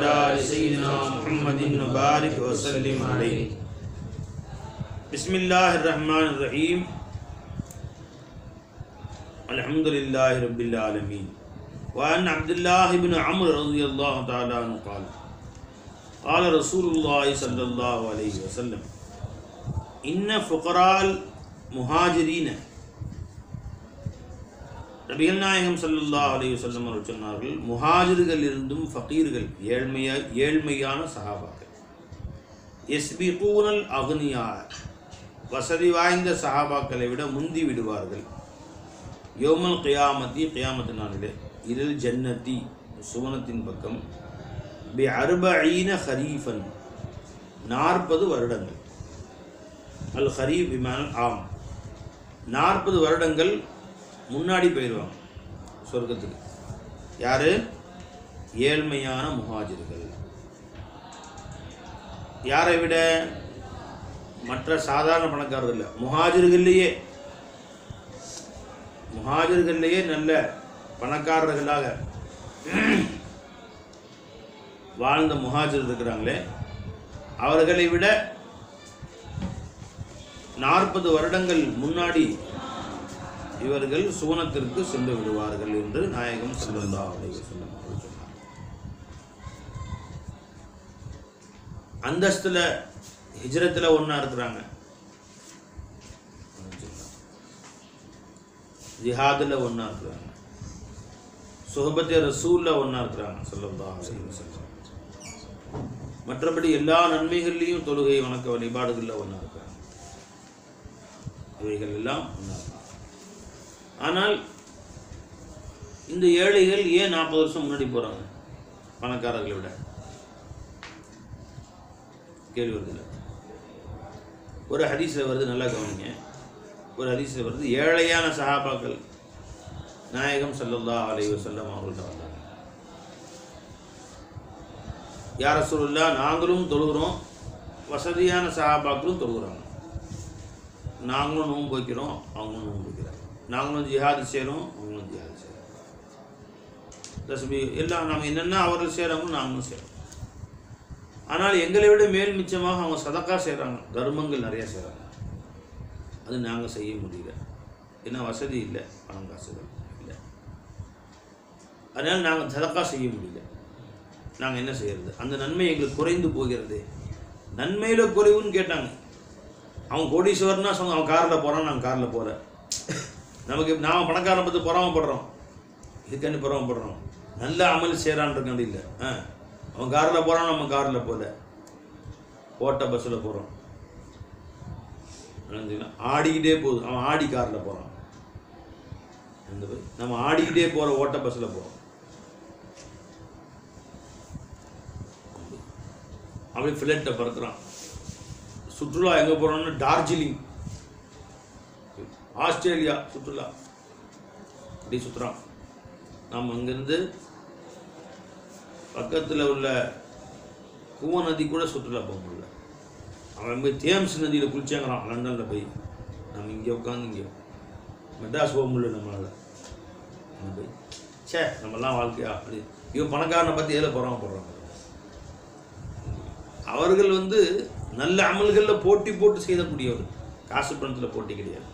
وعلى آل سيدنا محمد وبارك وسلم عليه. بسم الله الرحمن الرحيم. الحمد لله رب العالمين. وعن عبد الله بن عمرو رضي الله تعالى عنه قال قال رسول الله صلى الله عليه وسلم إن فقراء المهاجرين. நபிகள் நாயகம் ஸல்லல்லாஹு அலைஹி வஸல்லம் அவர்கள் சொன்னார்கள், முஹாஜிர்கள் இருந்தும் ஃபகீர்கள் ஏழ்மையான சஹாபாக்கள், யஸ்பிகூனல் அக்னியா, வசதி வாய்ந்த சஹாபாக்களை விட முந்தி விடுவார்கள். யௌமல் கியாமத்தி, கியாமத்து நாளிலே, இதில் ஜன்னத்தி, சுவனத்தின் பக்கம், பி அர்பஈன ஹரீஃபன், 40 வருடங்கள். அல் ஹரீஃப் பிமானல் ஆம், 40 வருடங்கள் முன்னாடி போயிடுவாங்க சொர்க்கத்துக்கு. யாரு? ஏழ்மையான முஹாஜிர்கள். யாரை விட? மற்ற சாதாரண பணக்காரர்கள் இல்லை, முஹாஜிர்கள்லேயே நல்ல பணக்காரர்களாக வாழ்ந்த முஹாஜிர் இருக்கிறாங்களே, அவர்களை விட 40 வருடங்கள் முன்னாடி இவர்கள் சுவனத்திற்கு சென்று விடுவார்கள் என்று நாயகம் ஸல்லல்லாஹு அலைஹி வஸல்லம் சொன்னார். அந்தஸ்துல ஹிஜ்ரத்தில் ஒன்றா இருக்கிறாங்க, ஜிஹாதில் ஒன்றா இருக்கிறாங்க, சுஹபத்தே ரசூலில் ஒன்றா இருக்கிறாங்க ஸல்லல்லாஹு அலைஹி வஸல்லம். மற்றபடி எல்லா நன்மைகள்லையும் தொழுகை வணக்க வழிபாடுகளில் ஒன்றா இருக்கிறாங்க. இவைகள் எல்லாம் ஒன்றா. ஆனால் இந்த ஏழைகள் ஏன் 40 வருஷம் முன்னாடி போகிறாங்க பணக்காரர்களை விட? கேள்வி வருது. ஒரு ஹதீஸில் வருது, நல்லா கவனிங்க. ஒரு ஹதீஸில் வருது, ஏழையான சஹாபாக்கள் நாயகம் ஸல்லல்லாஹு அலைஹி வஸல்லம் அவர்கள்ட்ட வந்தாங்க. யா ரசூலுல்லாஹ், நாங்களும் தொழுகிறோம், வசதியான சஹாபாக்களும் தொழுகிறாங்க, நாங்களும் நோன்பு வைக்கிறோம், அவங்களும் நோன்பு வைக்கிறாங்க, நாங்களும் ஜிஹாது செய்கிறோம், அவங்களும் ஜிஹாது செய்கிறோம், தஸ்பீ எல்லாம் நாம் என்னென்ன அவர்கள் செய்கிறாங்களோ நாங்களும் செய்கிறோம். ஆனால் எங்களை விட மேல் மிச்சமாக அவங்க சதக்கா செய்கிறாங்க, தர்மங்கள் நிறையா செய்கிறாங்க. அது நாங்கள் செய்ய முடியல, ஏன்னா வசதி இல்லை, பணம் காசுகள் இல்லை. அதனால் நாங்கள் சதக்கா செய்ய முடியல. நாங்கள் என்ன செய்கிறது? அந்த நன்மை எங்களுக்கு குறைந்து போகிறது. நன்மையில் குறைவுன்னு கேட்டாங்க. அவன் கோடீஸ்வரன்னா சொன்ன, அவன் காரில் போகிறான், நாங்கள் காரில் போகல. நமக்கு நாம் பணக்காரனை பற்றி பொறாமப்படுறோம், இதுக்காண்டி பொறாமப்படுறோம். நல்ல அமல் செய்கிறான்றக்காண்டி இல்லை. அவன் காரில் போகிறான், நம்ம காரில் போகல, ஓட்ட பஸ்ஸில் போகிறோம். ஆடிக்கிட்டே போகுது, அவன் ஆடி காரில் போகிறான், நம்ம ஆடிக்கிட்டே போகிற ஓட்ட பஸ்ஸில் போகிறோம். அப்படி ஃப்ளைட்டில் பறக்குறான். சுற்றுலா எங்கே போகிறோம்னு டார்ஜிலிங், ஆஸ்திரேலியா சுற்றுலா, இப்படி சுற்றுறான். நாம் அங்கேருந்து பக்கத்தில் உள்ள குவ நதி கூட சுற்றுலா போக முடியல. அவன் போய் தேம்ஸ் நதியில் குளிச்சாங்கிறான் லண்டனில் போய். நம்ம இங்கே உட்காந்து இங்கே மெட்ராஸ் போக முடியல நம்மளால். போய் நம்மலாம் வாழ்க்கையா அப்படி. இவன் பணக்காரனை பற்றி எதில் பொறாமப்படுறாங்க. அவர்கள் நல்ல அமல்களில் போட்டி போட்டு செய்யக்கூடியவர், காசு பணத்தில் போட்டி கிடையாது.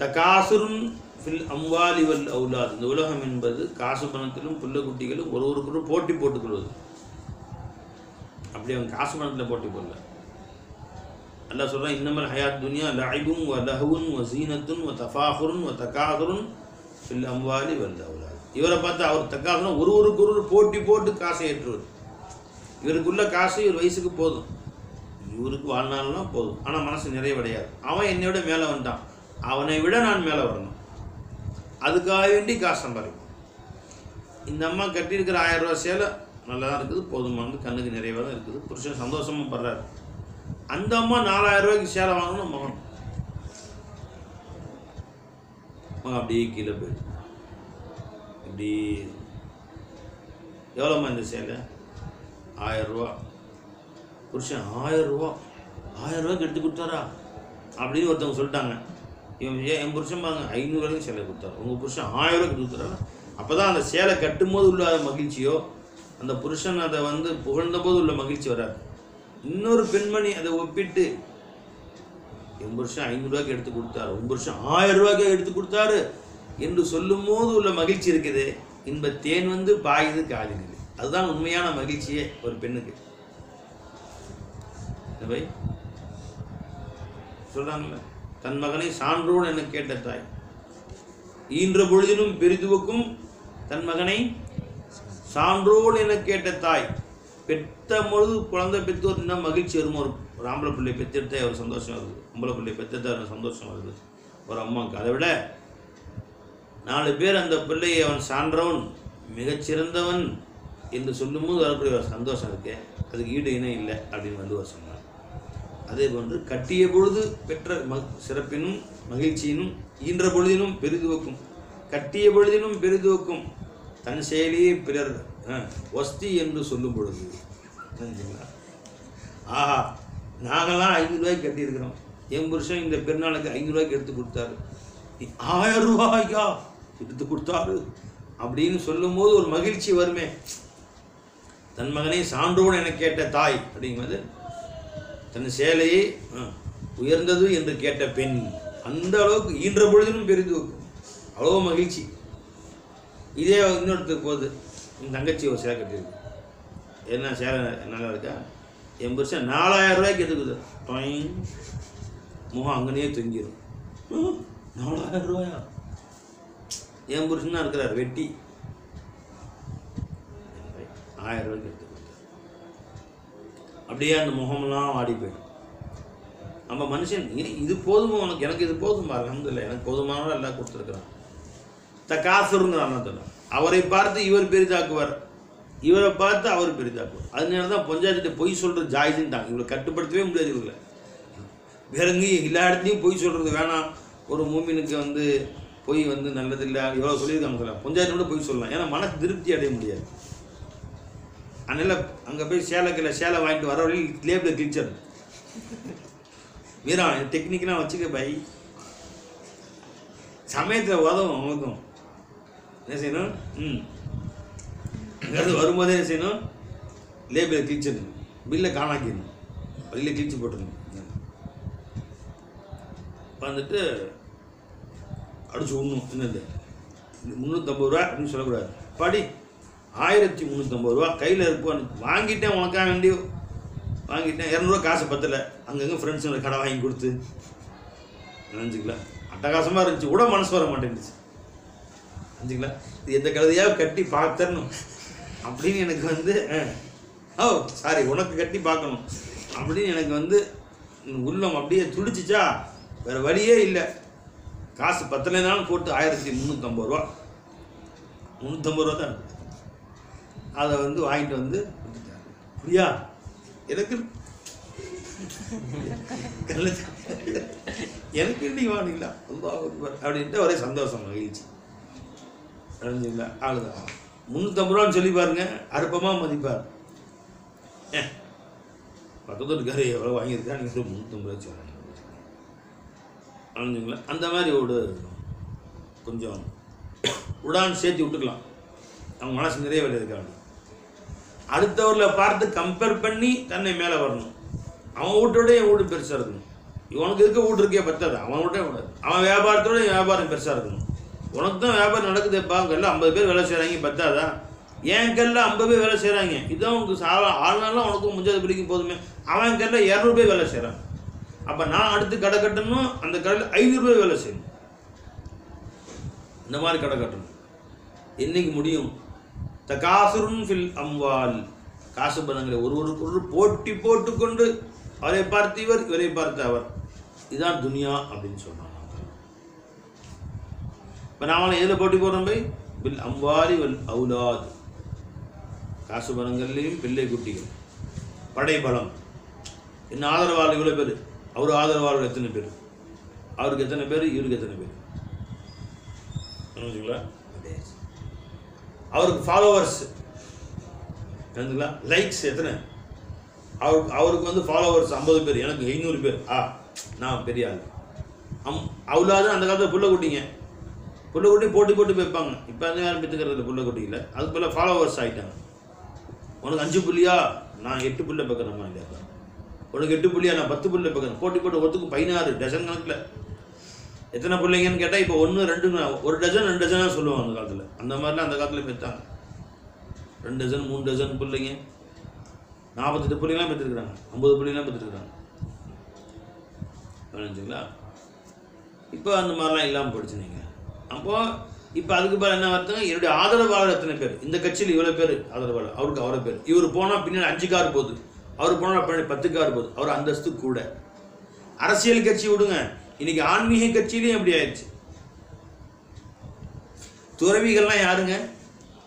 தகாசுருன் ஃபில் அம்வாலி வல் அவுலாத், இந்த உலகம் என்பது காசு பணத்திலும் புள்ள குட்டிகளும் ஒருவருக்குள்ள போட்டி போட்டுக்கொள்வது. அப்படி அவங்க காசு பணத்தில் போட்டி போடல. அல்லாஹ் சொல்கிறான், இன்னமல் ஹயாத் துனியா லஐபுன் வ லஹ்வுன் வ ஸீனத்துன் வ தஃபாகுருன் வ தகாசுருன் ஃபில் அம்வாலி வல் அவுலாத். இவரை பார்த்து அவர் தகாசுனா ஒருவருக்கு ஒருவர் போட்டி போட்டு காசை ஏற்றுவது. இவருக்குள்ள காசு இவர் வயசுக்கு போதும், இவருக்கு வாழ்நாள்லாம் போதும், ஆனால் மனசு நிறைவடையாது. அவன் என்னை விட மேலே வந்துட்டான், அவனை விட நான் மேலே வரணும், அதுக்காக வேண்டி காசு சம்பாதிக்கும். இந்த அம்மா கட்டியிருக்கிற 1000 ரூபா சேலை நல்லா தான் இருக்குது, போதுமானது, கண்ணுக்கு நிறைவாக தான் இருக்குது, புருஷன் சந்தோஷமும் படுறாரு. அந்த அம்மா 4000 ரூபாய்க்கு சேலை வாங்கணும், மகன் அப்படியே கீழே போயிடு. இப்படி எவ்வளோம்மா இந்த சேலை? 1000 ரூபா. புருஷன் 1000 ரூபா, 1000 ரூபாய்க்கு எடுத்து கொடுத்தாரா அப்படின்னு ஒருத்தவங்க சொல்லிட்டாங்க. இவன் என் புருஷன் பாருங்க 500 ரூபாய்க்கு சேலை கொடுத்தாரு, உங்கள் புருஷன் 1000 ரூபாய்க்கு கொடுத்துறாரு. அப்போ தான் அந்த சேலை கட்டும் போது உள்ள மகிழ்ச்சியோ, அந்த புருஷன் அதை வந்து புகழ்ந்த போது உள்ள மகிழ்ச்சி வராது. இன்னொரு பெண்மணி அதை ஒப்பிட்டு என் புருஷன் 500 ரூபாய்க்கு எடுத்து கொடுத்தாரு, உன் புருஷன் 1000 ரூபாய்க்கு எடுத்து கொடுத்தாரு என்று சொல்லும் போது உள்ள மகிழ்ச்சி இருக்குது. இன்ப தேன் வந்து பாயுது காதில். அதுதான் உண்மையான மகிழ்ச்சியே ஒரு பெண்ணுக்கு. சொல்றாங்கல்ல, தன் மகனை சான்றோன் என கேட்ட தாய் ஈன்ற பொழுதிலும் பெரிதுவக்கும் தன் மகனை சான்றோன் என கேட்ட தாய். பெற்ற பொழுது குழந்தை பெற்றோர் இன்னும் மகிழ்ச்சி வருமோ? ஒரு ஆம்பளை பிள்ளை பெற்றெடுத்த ஒரு சந்தோஷம் வருது, பொம்பளை பிள்ளை பெற்றெடுத்த ஒரு சந்தோஷம் வருது ஒரு அம்மாவுக்கு. அதை விட 4 பேர் அந்த பிள்ளையை அவன் சான்றவன் மிகச்சிறந்தவன் என்று சொல்லும்போது வரக்கூடிய ஒரு சந்தோஷம் இருக்கு, அதுக்கு ஈடு இணை இல்லை அப்படின்னு வந்து ஒரு சொன்னார். அதே போன்று கட்டிய பொழுது பெற்ற சிறப்பினும் மகிழ்ச்சியினும் ஈன்ற பொழுதினும் பெரிதுவக்கும், கட்டிய பொழுதினும் பெரிதுவக்கும் தன் செயலியே பிறர் வஸ்தி என்று சொல்லும் பொழுது தெரிஞ்சுங்களா? ஆஹா, நாங்களாம் 500 ரூபாய்க்கு கட்டியிருக்கிறோம், என் புருஷன் இந்த பெருநாளுக்கு 500 ரூபாய்க்கு எடுத்து கொடுத்தாரு, 1000 ரூபாய்க்கா எடுத்து கொடுத்தாரு அப்படின்னு சொல்லும் போது ஒரு மகிழ்ச்சி வருமே. தன் மகனை சான்றோன் என கேட்ட தாய் அப்படிங்கிறது தன் சேலையை உயர்ந்தது என்று கேட்ட பெண். அந்த அளவுக்கு ஈன்ற பொழுதிலும் பெரிது வைக்கும், அவ்வளோ மகிழ்ச்சி. இதே இன்னொருத்துக்கு போகுது, என் தங்கச்சி ஒரு சேலை கட்டியிருக்கு, என்ன சேலை நல்லா இருக்கா, என் புருஷன் 4000 ரூபாய்க்கு எடுக்குது, முகம் அங்கனே தொங்கிடும். 4000 ரூபாயா? என் புருஷன் தான் இருக்கிறார் வெட்டி, 1000 ரூபாய்க்கு எடுத்து கொடுத்தார். அப்படியே அந்த முகமெல்லாம் ஆடி போயிடும். நம்ம மனுஷன் இது போதுமா உனக்கு, எனக்கு இது போதுமா, அல்ஹம்துலில்லாஹ் எனக்கு போதுமானவரை எல்லாம் கொடுத்துருக்குறான். தகாசுருங்கிறான், அவரை பார்த்து இவர் பெரிதாக்குவார், இவரை பார்த்து அவர் பெரிதாக்குவார். அதனால தான் பொஞ்சாதிட்ட பொய் சொல்கிறது ஜாயிதுன்னு தாங்க, இவரை கட்டுப்படுத்தவே முடியாது. இவங்களை வேற எங்கேயும் எல்லா இடத்துலையும் பொய் சொல்கிறது வேணாம். ஒரு மூமினுக்கு வந்து பொய் வந்து நல்லதில்லை எவ்வளோ சொல்லியிருக்காங்க சொல்லலாம், பொஞ்சாதிட்ட பொய் சொல்லலாம், ஏன்னா மனசு திருப்தி அடைய முடியாது. அதனால் அங்கே போய் சேலை வாங்கிட்டு வர வழியில் லேபில் கிழிச்சது வீரா டெக்னிக்கெலாம் வச்சுக்க பை, சமயத்தில் உதவும் அவங்களுக்கும். என்ன செய்யணும், அங்கேருந்து வரும்போதே என்ன செய்யணும், லேபில் கிழிச்சிடணும், பில்லை காணாக்கிடணும், வழியில் கிழிச்சு போட்டுருணும். வந்துட்டு அடிச்சு விடணும். என்னது 350 ரூபா அப்படின்னு சொல்லக்கூடாது, படி 1350 ரூபா கையில் இருப்பான்னு வாங்கிட்டேன், உனக்காக வேண்டி வாங்கிட்டேன். 200 ரூபா காசு பத்தலை, அங்கங்கே ஃப்ரெண்ட்ஸுங்களை கடை வாங்கி கொடுத்து நினச்சிக்கலாம். அட்டகாசமாக இருந்துச்சு, கூட மனசு வர மாட்டேங்குச்சு. நினச்சிக்கலாம், இது எந்த கழுதையாக கட்டி பார்த்தரணும் அப்படின்னு எனக்கு வந்து சாரி உனக்கு கட்டி பார்க்கணும் அப்படின்னு எனக்கு வந்து உள்ளம் அப்படியே துடிச்சிச்சா. வேறு வழியே இல்லை, காசு பத்தலைனாலும் போட்டு 1350 ரூபா 350 ரூபா தான் அதை வந்து வாங்கிட்டு வந்து புரியா எனக்கு எனக்கு இன்னைக்கு வாங்கிங்களா அப்படின்ட்டு ஒரே சந்தோஷம் மகிழ்ச்சி அடைஞ்சிங்களா. ஆளுதான் 350 ரூபான்னு சொல்லி பாருங்க, அற்பமாக மதிப்பார். பக்கத்து இருக்காரு எவ்வளோ வாங்கியிருக்கா, நீங்கள் 350 ரூபா சொல்லுங்க அடைஞ்சிங்களா. அந்த மாதிரி ஒரு கொஞ்சம் உடான்னு சேர்த்து விட்டுக்கலாம், அவங்க மனசு நிறைய வேலை இருக்காங்க. அடுத்தவரில் பார்த்து கம்பேர் பண்ணி தன்னை மேலே வரணும். அவன் வீட்டோட என் வீடு பெருசாக இருக்கணும், இவனுக்கு இருக்க வீட்டு இருக்கே பத்தாது, அவன் வீட்டே கூடாது. அவன் வியாபாரத்தோட என் வியாபாரம் பெருசாக இருக்கணும். உனக்கு தான் வியாபாரம் நடக்குதுப்பா, கல்ல 50 பேர் வேலை செய்கிறாங்க பத்தாதா, என் கல்ல 50 பேர் வேலை செய்கிறாங்க, இதுதான் உனக்கு ஆளுனாலும் உனக்கும் முஞ்சாது பிடிக்கும் போதுமே. அவன் கல்ல 200 பேர் வேலை செய்கிறான், அப்போ நான் அடுத்து கடை கட்டணும், அந்த கடையில் 500 பேர் வேலை செய்யணும். இந்த மாதிரி கடை கட்டணும். என்னைக்கு முடியும்? தகாசுருன் ஃபில் அம்வால், காசு பணங்களை ஒருவருக்கொரு போட்டி போட்டுக்கொண்டு அவரை பார்த்து இவர், இவரை பார்த்து அவர், இதுதான் துனியா அப்படின்னு சொல்றாங்க. இப்போ நாம எதில் போட்டி போடுறோம் போய்? பில் அம்வாலி வல் அவுலாத், காசு பணங்கள்லையும் பிள்ளை குட்டிகள், படைபலம். இன்னும் ஆதரவாளர் இவ்வளோ பேர், அவர் ஆதரவாளர் எத்தனை பேர், அவருக்கு எத்தனை பேர், இவருக்கு எத்தனை பேர், புரிஞ்சுங்களா? அவருக்கு ஃபாலோவர்ஸ் தெரிஞ்சுங்களா, லைக்ஸ் எத்தனை, அவருக்கு வந்து ஃபாலோவர்ஸ் 50 பேர், எனக்கு 500 பேர், நான் பெரிய ஆள். அவ்வளோதான் அந்த காலத்தில் புள்ளக்குட்டிங்க போட்டி போட்டு வைப்பாங்க. இப்போ அந்த யாரும் பெற்றுக்கிறது இல்லை புள்ளக்குட்டியில், அதுக்கு போல் ஃபாலோவர்ஸ் ஆகிட்டாங்க. உனக்கு 5 புள்ளியா, நான் 8 புள்ளை பார்க்குறேம்மா இல்லையா, உனக்கு 8 புள்ளியா, நான் 10 புள்ளை பார்க்குறேன். போட்டி போட்டு ஒருத்துக்கு 16 டஜன் கணக்கில். எத்தனை பிள்ளைங்கன்னு கேட்டால் இப்போ 1 2 1 டஜன் 2 டஜனாக சொல்லுவாங்க அந்த காலத்தில். அந்த மாதிரிலாம் அந்த காலத்தில் பெற்றாங்க. 2 டஜன் 3 டஜன் பிள்ளைங்க, 48 பிள்ளைங்களாம் பெற்றுருக்குறாங்க, 50 பிள்ளைங்களாம் பெற்றுருக்குறாங்க. புரிஞ்சுங்களா? இப்போ அந்த மாதிரிலாம் இல்லாமல் போயிடுச்சு. நீங்கள் அப்போது இப்போ அதுக்கு பேர் என்ன அர்த்தம்? என்னுடைய ஆதரவாளர் எத்தனை பேர், இந்த கட்சியில் இவ்வளோ பேர் ஆதரவாளர், அவருக்கு அவரை பேர், இவர் போனால் பின்னாடி 5 கார் போகுது, அவர் போனால் பின்னாடி 10 கார் போகுது, அவர் அந்தஸ்து கூட. அரசியல் கட்சி விடுங்க, இன்னைக்கு ஆன்மீக கட்சியிலையும் எப்படி ஆயிடுச்சு. துறவிகள்லாம் யாருங்க?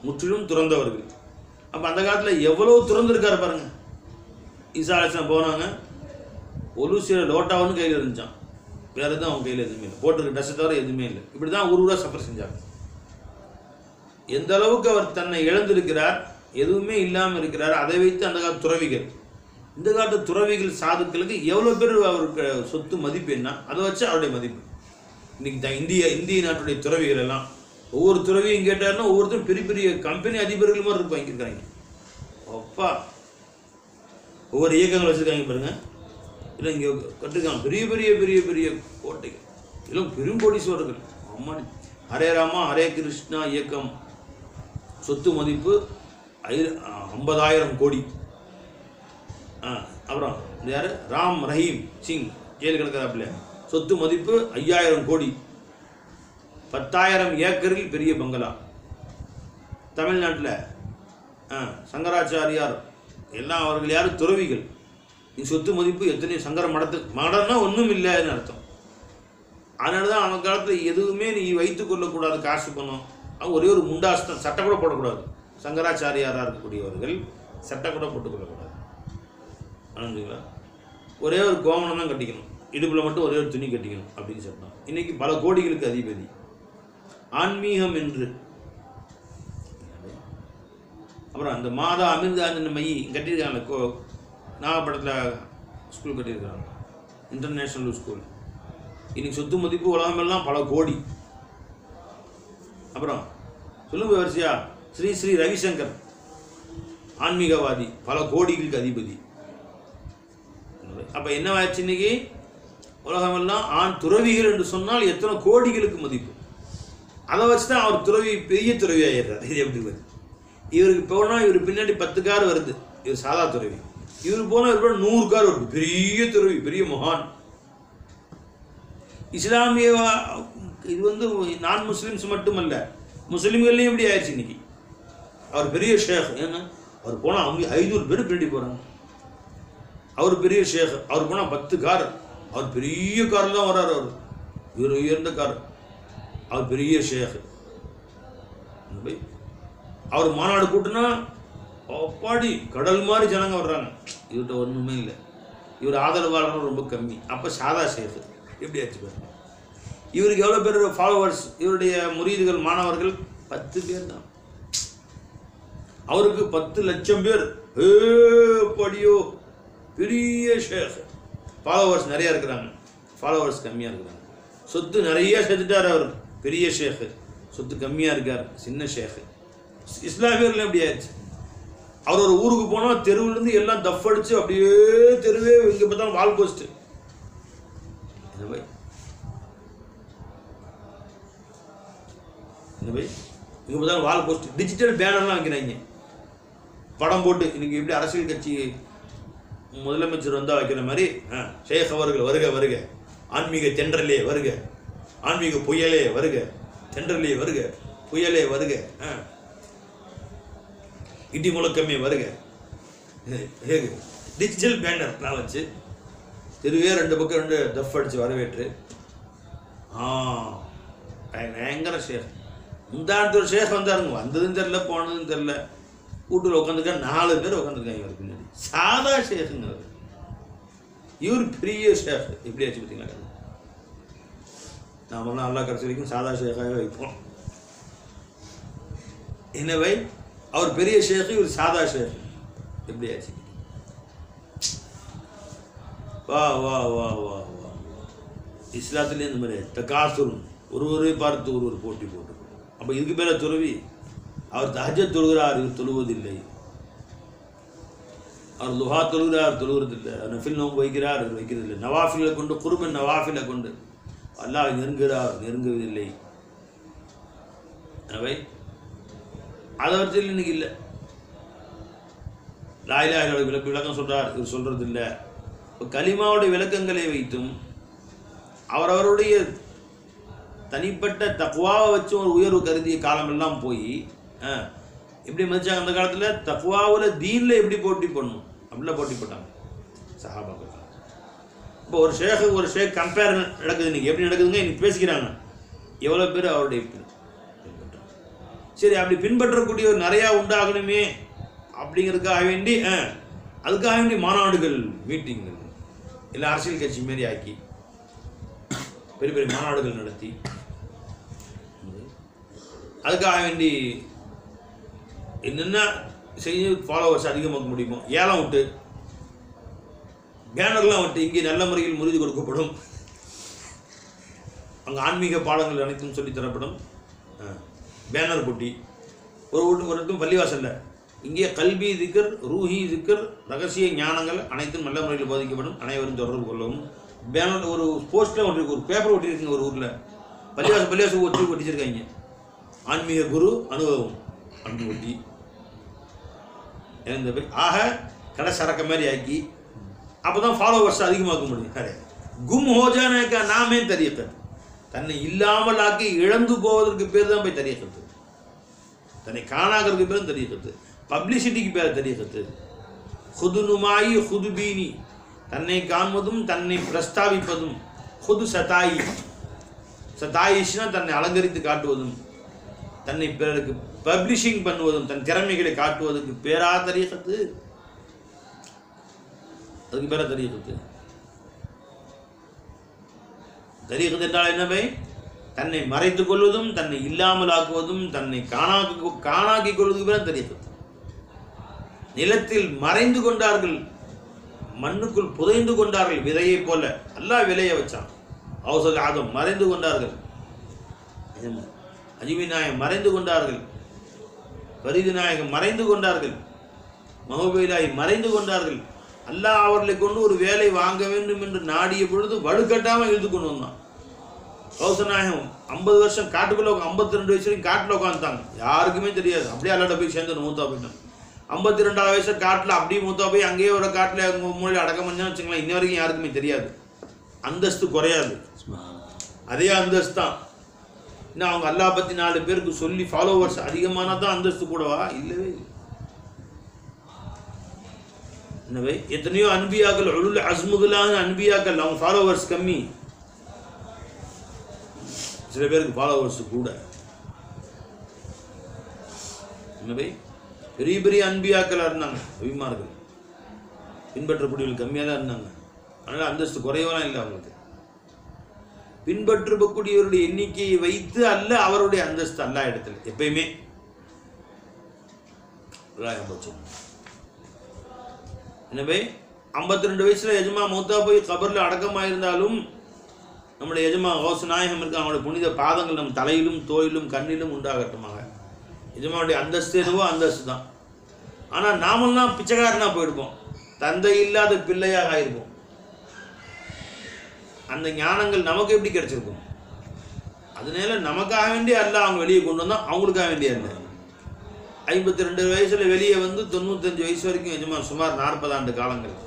முற்றிலும் துறந்தவர்கள். அப்போ அந்த காலத்தில் எவ்வளோ துறந்துருக்காரு பாருங்க. ஈசா அலைஹிஸ்ஸலாம் போனாங்க, ஒரு சில லோட்டாவுன்னு கையில் இருந்துச்சான், வேறு எதுவும் அவங்க கையில் எதுவுமே இல்லை, போட்டிருக்க ட்ரெஸ்ஸை தவிர எதுவுமே இல்லை. இப்படி தான் ஊராக சஃபர் செஞ்சாங்க. எந்த அளவுக்கு அவர் தன்னை இழந்திருக்கிறார், எதுவுமே இல்லாமல் இருக்கிறார். அதை வைத்து அந்த காலத்து துறவிகள், இந்த காலத்து துறவிகள் சாதுக்களுக்கு எவ்வளோ பேர் அவருக்கு சொத்து மதிப்பு என்ன, அதை வச்சு அவருடைய மதிப்பு. இன்னைக்கு தான் இந்திய நாட்டுடைய துறவிகள் எல்லாம் ஒவ்வொரு துறவியும் கேட்டாருன்னா ஒவ்வொருத்தரும் பெரிய பெரிய கம்பெனி அதிபர்கள் மாதிரி இருப்பாங்க இருக்காங்க. அப்பா ஒவ்வொரு இயக்கங்கள் வச்சுருக்காங்க பாருங்க. இல்லை இங்கே கட்டிருக்காங்க பெரிய பெரிய பெரிய பெரிய கோட்டைகள், எல்லாம் பெரும் கோடீஸ்வரர்கள். அம்மா ஹரே ராமா ஹரே கிருஷ்ணா இயக்கம் சொத்து மதிப்பு 50,000 கோடி. அப்புறம் யார்? ராம் ரஹீம் சிங் ஜெயில் கிடக்கிறாப்புல, சொத்து மதிப்பு 5,000 கோடி, 10,000 ஏக்கரில் பெரிய பங்களா. தமிழ்நாட்டில் சங்கராச்சாரியார் எல்லாம் அவர்கள் யார்? துறவிகள். நீ சொத்து மதிப்பு எத்தனை? சங்கர மடம்னா ஒன்றும் இல்லைன்னு அர்த்தம். அதனால தான் அந்த காலத்தில் எதுவுமே நீ வைத்து கொள்ளக்கூடாது, காசு பணம். ஒரே ஒரு முண்டாஸ்தான், சட்டை கூட போடக்கூடாது. சங்கராச்சாரியாராக இருக்கக்கூடியவர்கள் சட்டை கூட போட்டுக்கொள்ளக்கூடாது. ஆனந்துங்களா? ஒரே ஒரு கோமணம் தான் கட்டிக்கணும், இடுப்பில் மட்டும் ஒரே ஒரு துணி கட்டிக்கணும் அப்படின்னு சொன்னான். இன்றைக்கி பல கோடிகளுக்கு அதிபதி. ஆன்மீகம் என்று அப்புறம் அந்த மாதா அமிர்தானந்த மையை கட்டியிருக்காங்க. நாகப்பட்டினத்தில் ஸ்கூல் கட்டியிருக்காங்க, இன்டர்நேஷ்னல் ஸ்கூல். இன்னைக்கு சொத்து மதிப்பு உலகமெல்லாம் பல கோடி. அப்புறம் சொல்லுங்க வரிசையா, ஸ்ரீ ஸ்ரீ ரவிசங்கர் ஆன்மீகவாதி, பல கோடிகளுக்கு அதிபதி. அப்போ என்னவாச்சு இன்னைக்கு உலகமெல்லாம் ஆண் துறவிகள் என்று சொன்னால் எத்தனை கோடிகளுக்கு மதிப்பு. அதை வச்சு தான் அவர் துறவி, பெரிய துறவி ஆயிடுறார். இது எப்படி வருது? இவருக்கு போனால் இவர் பின்னாடி 10 கார் வருது, இவர் சாதா துறவி. இவர் போனால் இவர் 100 கார் வருது, பெரிய துறவி, பெரிய மகான். இஸ்லாமிய இது நான் முஸ்லீம்ஸ் மட்டுமல்ல, முஸ்லீம்கள்லையும் எப்படி ஆயிடுச்சு இன்னைக்கு. அவர் பெரிய ஷேக். ஏன்னா அவர் போனால் அவங்க 500 பேர் பின்னாடி போகிறாங்க. அவர் பெரிய ஷேக், அவர் போனால் 10 கார், அவர் பெரிய காரில் தான் வர்றார். அவர் இவர் உயர்ந்த கார், அவர் பெரிய ஷேக். அவர் மாநாடு கூட்டினா அப்பாடி கடல் மாதிரி ஜனங்க வர்றாங்க. இவர்கிட்ட ஒன்றுமே இல்லை, இவர் ஆதரவாளர்கள் ரொம்ப கம்மி. அப்போ சாதா ஷேக் எப்படி ஆச்சு பாருங்க. இவருக்கு எவ்வளோ பேர் ஃபாலோவர்ஸ்? இவருடைய முரீதுகள், மாணவர்கள் 10 பேர் தான். அவருக்கு 10 லட்சம் பேர். படியோ பெரிய ஷேக். ஃபாலோவர்ஸ் நிறையா இருக்கிறாங்க, ஃபாலோவர்ஸ் கம்மியாக இருக்கிறாங்க. சொத்து நிறைய சேர்த்துட்டார் அவர், பெரிய ஷேக்கு. சொத்து கம்மியாக இருக்கார், சின்ன ஷேக்கு. இஸ்லாமியர்கள் எப்படி ஆயிடுச்சு? அவர் ஒரு ஊருக்கு போனால் தெருவிலேருந்து எல்லாம் தஃப் அடிச்சு அப்படியே தெருவே இங்கே பார்த்தாலும் வால் போஸ்ட்டு. என்ன பை இங்கே பார்த்தாலும் வால் போஸ்ட், டிஜிட்டல் பேனர்லாம் வைக்கிறாங்க, படம் போட்டு. இன்னைக்கு எப்படி அரசியல் கட்சி முதலமைச்சர் வந்தால் வைக்கிற மாதிரி, ஷேக் அவர்கள் வருக வருக, ஆன்மீக தென்றலே வருக, ஆன்மீக புயலே வருக, தென்றலே வருக, புயலே வருக, இடி முழக்கமே வருக, டிஜிட்டல் பேனர்லாம் வச்சு தெருவே 2 பக்கம் 2 தஃப் அடிச்சு வரவேற்று. பயங்கர ஷேக். முந்தாண்டு ஒரு ஷேக் வந்தாருங்க, வந்ததும் தெரில போனதும் தெரில. வீட்டில் உட்காந்துருக்க 4 பேர் உட்காந்துருக்காங்க இவர் பின்னாடி. சாதா ஷேக்குங்க அவர். இவர் பெரிய ஷேக். எப்படி ஆச்சு பார்த்தீங்களா? நாமெல்லாம் நல்லா கடைசி வரைக்கும் சாதா ஷேக்காக வைப்போம். எனவே அவர் பெரிய ஷேக்கு, இவர் சாதா ஷேக். எப்படி ஆச்சு? வா வா வா வா வா. இஸ்லாத்துலேயும் இந்த மாதிரி தகாசுரும், ஒருவரை பார்த்து ஒருவர் போட்டி போட்டு. அப்போ இதுக்கு பேர துறவி. அவர் தஹஜ்ஜத் தொழுகிறார், இவர் தொழுவதில்லை. அவர் துஹா தொழுகிறார், தொழுகிறதில்லை. நஃபில் நோன்பு வைக்கிறார், வைக்கிறதில்லை. நவாஃபிலை கொண்டு குர்பன் நவாஃபிலை கொண்டு அல்லாஹ் நெருங்குகிறார், நெருங்குவதில்லை. அவை அதை வரையில் இன்னைக்கு இல்லை. லா இலாஹ இல்லல்லாஹ் விளக்கம் சொல்கிறார், இவர் சொல்கிறது இல்லை. இப்போ கலிமாவுடைய விளக்கங்களை வைத்தும் அவரவருடைய தனிப்பட்ட தக்வாவை வச்சு ஒரு உயர்வு கருதிய காலமெல்லாம் போய் எப்படி மதிச்சாங்க அந்த காலத்தில்? தக்வாவில் தீனில் எப்படி போட்டி பண்ணணும் அப்படிலாம் போட்டி போட்டாங்க சஹாபாக்கள். இப்போ ஒரு ஷேக் கம்பேர் நடக்குது இன்றைக்கி. எப்படி நடக்குதுங்க? இன்னைக்கு பேசிக்கிறாங்க. எவ்வளோ பேர் அவருடைய பின்பற்றாங்க. சரி, அப்படி பின்பற்றக்கூடியவர் நிறையா உண்டாகணுமே அப்படிங்கிறதுக்காக வேண்டி அதுக்காக வேண்டி மாநாடுகள், மீட்டிங்கள், இல்லை அரசியல் கட்சி மாரி ஆக்கி பெரிய பெரிய மாநாடுகள் நடத்தி அதுக்காக வேண்டி என்னென்ன செய்ய ஃபாலோவர்ஸ் அதிகமாக்க முடியுமோ ஏலம் விட்டு பேனர்லாம் விட்டு இங்கே நல்ல முறையில் முறிது கொடுக்கப்படும், அங்கே ஆன்மீக பாடங்கள் அனைத்தும் சொல்லித்தரப்படும். பேனர் போட்டி ஒரு இடத்தும் பள்ளிவாசல்ல இங்கே கல்வி திக்கர், ரூஹி திக்கர், ரகசிய ஞானங்கள் அனைத்தும் நல்ல முறையில் போதிக்கப்படும், அனைவரும் தொடர்பு கொள்ளவும். பேனர் ஒரு போஸ்ட்டில் ஒட்டி ஒரு பேப்பர் ஒட்டியிருக்குங்க ஒரு ஊரில். பள்ளிவாசல் ஒட்டிச்சிருக்காங்க. ஆன்மீக குரு அனுபவம் அன்பு ஒட்டி இறந்த போய் ஆக கடை சரக்க மாதிரி ஆக்கி அப்போ தான் ஃபாலோவர்ஸ் அதிகமாக்க முடியும். அரே கும் ஹோஜானேக்கா நாமே தரியக்கத்து. தன்னை இல்லாமல் ஆக்கி இழந்து போவதற்கு பேர் தான் போய் தரியக்கத்து. தன்னை காணாக்கிறதுக்கு பேரும் தரியக்கத்து. பப்ளிசிட்டிக்கு பேர் தரியக்கத்து. ஹுது நுமாயி ஹுது பீனி, தன்னை காண்பதும் தன்னை பிரஸ்தாபிப்பதும். ஹுது சதாயி, சதாயிஷ்னா தன்னை அலங்கரித்து காட்டுவதும், தன்னை பிறருக்கு பப்ளிஷிங் பண்ணுவதும், தன் திறமைகளை காட்டுவதற்கு பேரா தரியக்கத்து. அதுக்கு பேரா தரியக்கத்து. தரியக்கத்து என்றால் என்னவை? தன்னை மறைத்துக் கொள்வதும், தன்னை இல்லாமல் ஆக்குவதும், தன்னை காணாக்கிக் கொள்வதுக்கு பேர தரியக்கத்து. நிலத்தில் மறைந்து கொண்டார்கள், மண்ணுக்குள் புதைந்து கொண்டார்கள் விதையை போல. அல்லாஹ் விளைய வச்சான். அவுசல் ஆதம் மறைந்து கொண்டார்கள், அஜிமி நாயகம் மறைந்து கொண்டார்கள், பரிது நாயகம் மறைந்து கொண்டார்கள், மஹபூபில்லாஹி மறைந்து கொண்டார்கள். அல்லாஹ் அவர்களை கொண்டு ஒரு வேலை வாங்க வேண்டும் என்று நாடிய பொழுது வலுக்கட்டாமல் இழுத்து கொண்டு வந்தான். கௌசநாயகம் 50 வருஷம் காட்டுக்குள்ள 52 வயசு வரைக்கும் காட்டில் உட்காந்துட்டாங்க. யாருக்குமே தெரியாது. அப்படியே அல்லாட்ட போய் சேர்ந்து மூத்தா போயிட்டான். 52வது வயசு காட்டில் அப்படியே மூத்தா போய் அங்கேயே ஒரு காட்டில் மூளை அடக்கம் பண்ணான்னு வச்சுக்கலாம். இன்ன வரைக்கும் யாருக்குமே தெரியாது. அந்தஸ்து குறையாது, அதே அந்தஸ்து தான். இன்னும் அவங்க அல்லாஹ் பற்றி 4 பேருக்கு சொல்லி ஃபாலோவர்ஸ் அதிகமானால் தான் அந்தஸ்து கூடவா? இல்லவே இல்லை. என்னவே எத்தனையோ அன்பியாக்கள், உலுல் அஸ்முகளான அன்பியாக்கள், அவங்க ஃபாலோவர்ஸ் கம்மி. சில பேருக்கு ஃபாலோவர்ஸ் கூட. என்னவே பெரிய பெரிய அன்பியாக்களாக இருந்தாங்க, அபிமார்கள், பின்பற்றக்கூடியவர்கள் கம்மியாக தான் இருந்தாங்க. அதனால் அந்தஸ்து குறைவெல்லாம் இல்லை அவங்களுக்கு. பின்பற்றக்கூடியவருடைய எண்ணிக்கையை வைத்து அல்ல அவருடைய அந்தஸ்து அல்லா இடத்துல எப்பயுமே. எனவே 52 வயசுல எஜமா மூத்தா போய் கபரில் அடக்கமாயிருந்தாலும் நம்முடைய எஜமா கௌஸ் நாயகம் இருக்கு, அவங்களுடைய புனித பாதங்கள் நம் தலையிலும் தோளிலும் கண்ணிலும் உண்டாகட்டுமாக. எஜமாவுடைய அந்தஸ்து என்னவோ அந்தஸ்து தான். ஆனால் நாமெல்லாம் பிச்சைக்காரனா போயிருப்போம், தந்தை இல்லாத பிள்ளையாக ஆயிருப்போம். அந்த ஞானங்கள் நமக்கு எப்படி கிடைச்சிருக்கும்? அதனால நமக்காக வேண்டிய அல்ல அவங்க வெளியே கொண்டு வந்தோம், அவங்களுக்காக வேண்டிய அல்ல. 52 வயசுல வெளியே வந்து 95 வயசு வரைக்கும் எஜமா சுமார் 40 ஆண்டு காலங்கள்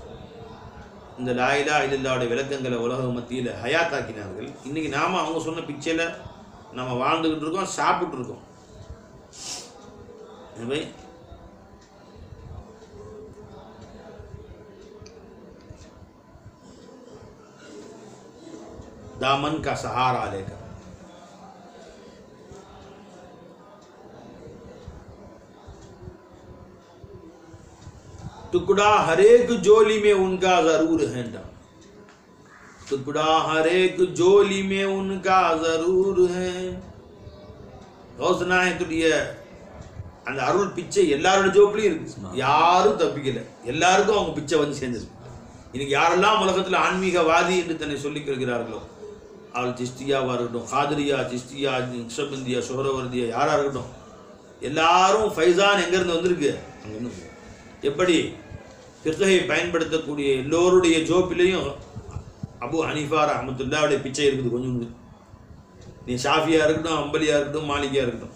இந்த லா இலாஹ இல்லல்லாஹ்வுடைய விளக்கங்களை உலக மத்தியில் ஹயாத்தாக்கினார்கள். இன்னைக்கு நாம அவங்க சொன்ன பிச்சையில் நம்ம வாழ்ந்துகிட்டு இருக்கோம், சாப்பிட்டு இருக்கோம். दामन का सहारा लेकर टुकड़ा हरेक जोली में उनका जरूर है, टुकड़ा हरेक जोली में उनका जरूर है. கௌசநாயகத்துடைய அந்த அருள் பிச்சை எல்லாரோட ஜோப்லையும் இருக்கு, யாரும் தப்பிக்கல. எல்லாருக்கும் அவங்க பிச்சை வந்து சேர்ந்துருக்கு. இன்னைக்கு யாரெல்லாம் உலகத்தில் ஆன்மீகவாதி என்று தன்னை சொல்லிக் கொள்கிறார்களோ, அவள் சிஸ்தியாவாக இருக்கட்டும், காதிரியா, சிஸ்தியா, நிக்ஷபந்தியா, சுஹரவர்தியா, யாராக இருக்கட்டும், எல்லாரும் ஃபைசான் எங்கேருந்து வந்திருக்கு? அங்கேருந்து. எப்படி ஃபிக்ஹை பயன்படுத்தக்கூடிய எல்லோருடைய ஜோப்பிலையும் அபு ஹனீஃபா ரஹ்மத்துல்லாஹி பிச்சை இருக்குது கொஞ்சம். நீ ஷாஃபியா இருக்கட்டும், அம்பலியா இருக்கட்டும், மாலிகியா இருக்கட்டும்.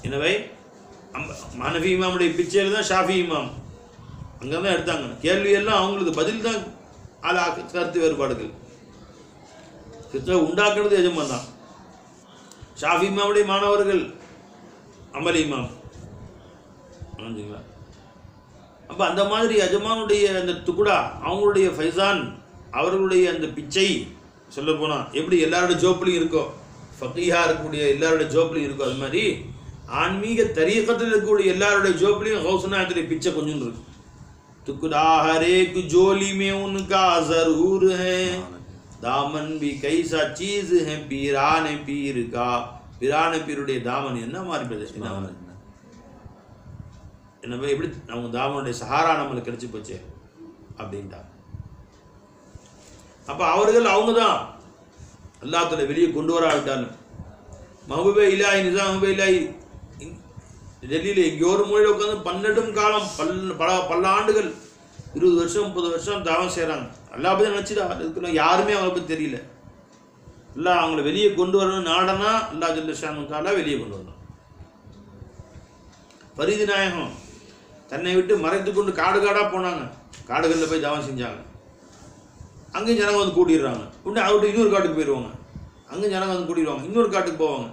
எனவே ஹனஃபி இமாமுடைய பிச்சையில் தான் ஷாஃபி இமாம் அங்கே தான் எடுத்தாங்க. கேள்வி எல்லாம் அவங்களுக்கு பதில் தான். கருத்து வேறுபாடுகள் ஃபிக்ஹை உண்டாக்குறது எஜமான் தான். ஷாஃபி இமாமுடைய மாணவர்கள் அம்பலி இமாம். புரிஞ்சுங்களா? அப்போ அந்த மாதிரி எஜமானுடைய அந்த துக்குடா, அவங்களுடைய ஃபைசான், அவர்களுடைய அந்த பிச்சை சொல்ல போனால் எப்படி எல்லாருடைய ஜோப்லையும் இருக்கோ, ஃபக்கீஹா இருக்கக்கூடிய எல்லாருடைய ஜோப்லையும் இருக்கோ, அது மாதிரி ஆன்மீக தரீகத்தில் இருக்கக்கூடிய எல்லாருடைய ஜோப்லையும் கௌசுநாயத்துடைய பிச்சை கொஞ்சம் இருக்கு. துக்குடா ஹரேக் ஜோலி மே உன்கா ஜரூர் ஹை, தாமன் பி கைசா சீஸ் ஹை பீரானே பீர் கா. பீரானே பீருடைய தாமன் என்ன மாதிரி பிரதேசம், என்ன எப்படி அவங்க தாமனுடைய சஹாரா நம்மளுக்கு கிடைச்சி போச்சு அப்படின்ட்டா. அப்போ அவர்கள் அவங்க தான் அல்லாஹ்வுல வெளியே கொண்டு வராவிட்டாலும் மஹபூபே இலாஹி நிஸாமுபே இலாஹி டெல்லியில் எங்கேயோ ஒரு மூலையில் உட்காந்து 12 காலம் பல ஆண்டுகள் 20 வருஷம் 30 வருஷம் தாவம் செய்கிறாங்க. அல்லாஹ் பற்றி நினச்சிடா இருக்கிற யாருமே அவங்கள பற்றி தெரியல. அல்லாஹ் அவங்கள வெளியே கொண்டு வரணும் நாடனா அல்லாஹ் ஜல்ல ஷானு தஆலா வெளியே கொண்டு வரணும். ஃபரீது நாயகம் தன்னை விட்டு மறைத்து கொண்டு காடு காடாக போனாங்க. காடுகளில் போய் தவம் செஞ்சாங்க. அங்கேயும் ஜனங்க வந்து கூட்டிடுறாங்க. உடனே அவர்கிட்ட இன்னொரு காட்டுக்கு போயிடுவாங்க. அங்கேயும் ஜனங்க வந்து கூட்டிடுவாங்க. இன்னொரு காட்டுக்கு போவாங்க.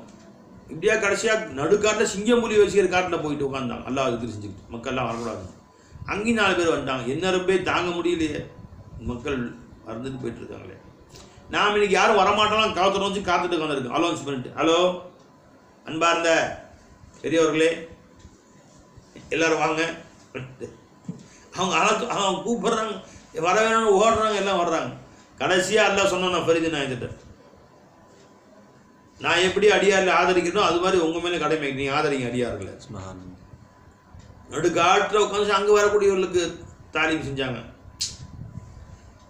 இப்படியா கடைசியாக நடுக்காட்டில் சிங்கம்புலி வச்சுக்கிற காட்டில் போயிட்டு உட்காந்தாங்க. அல்லாஹ் அதுக்கு செஞ்சுக்கிட்டு மக்கள்லாம் வரக்கூடாது. அங்கேயும் 4 பேர் வந்துட்டாங்க. என்ன ரொம்ப தாங்க முடியலையே, மக்கள் மறந்துட்டு போயிட்டு இருக்காங்களே. நாம் இன்னைக்கு யாரும் வரமாட்டோம் காலத்தை வச்சு காத்துட்டு உட்காந்துருக்கோம். அலௌன்ஸ்மெண்ட், ஹலோ அன்பார்ந்த பெரியவர்களே எல்லாரும் வாங்க. அவங்க கூப்பிடுறாங்க, வர வேணும்னு ஓடுறாங்க, எல்லாம் வர்றாங்க. கடைசியாக எல்லாம் சொன்னோம், நான் ஃபரீது நாயகத்திட்ட நான் எப்படி அடியாரில் ஆதரிக்கணும் அது மாதிரி உங்கள் மேலே கடமை, நீங்கள் ஆதரிங்க அடியார்களை. நடுக்காட்டில் உட்காந்து அங்கே வரக்கூடியவர்களுக்கு தாலீம் செஞ்சாங்க.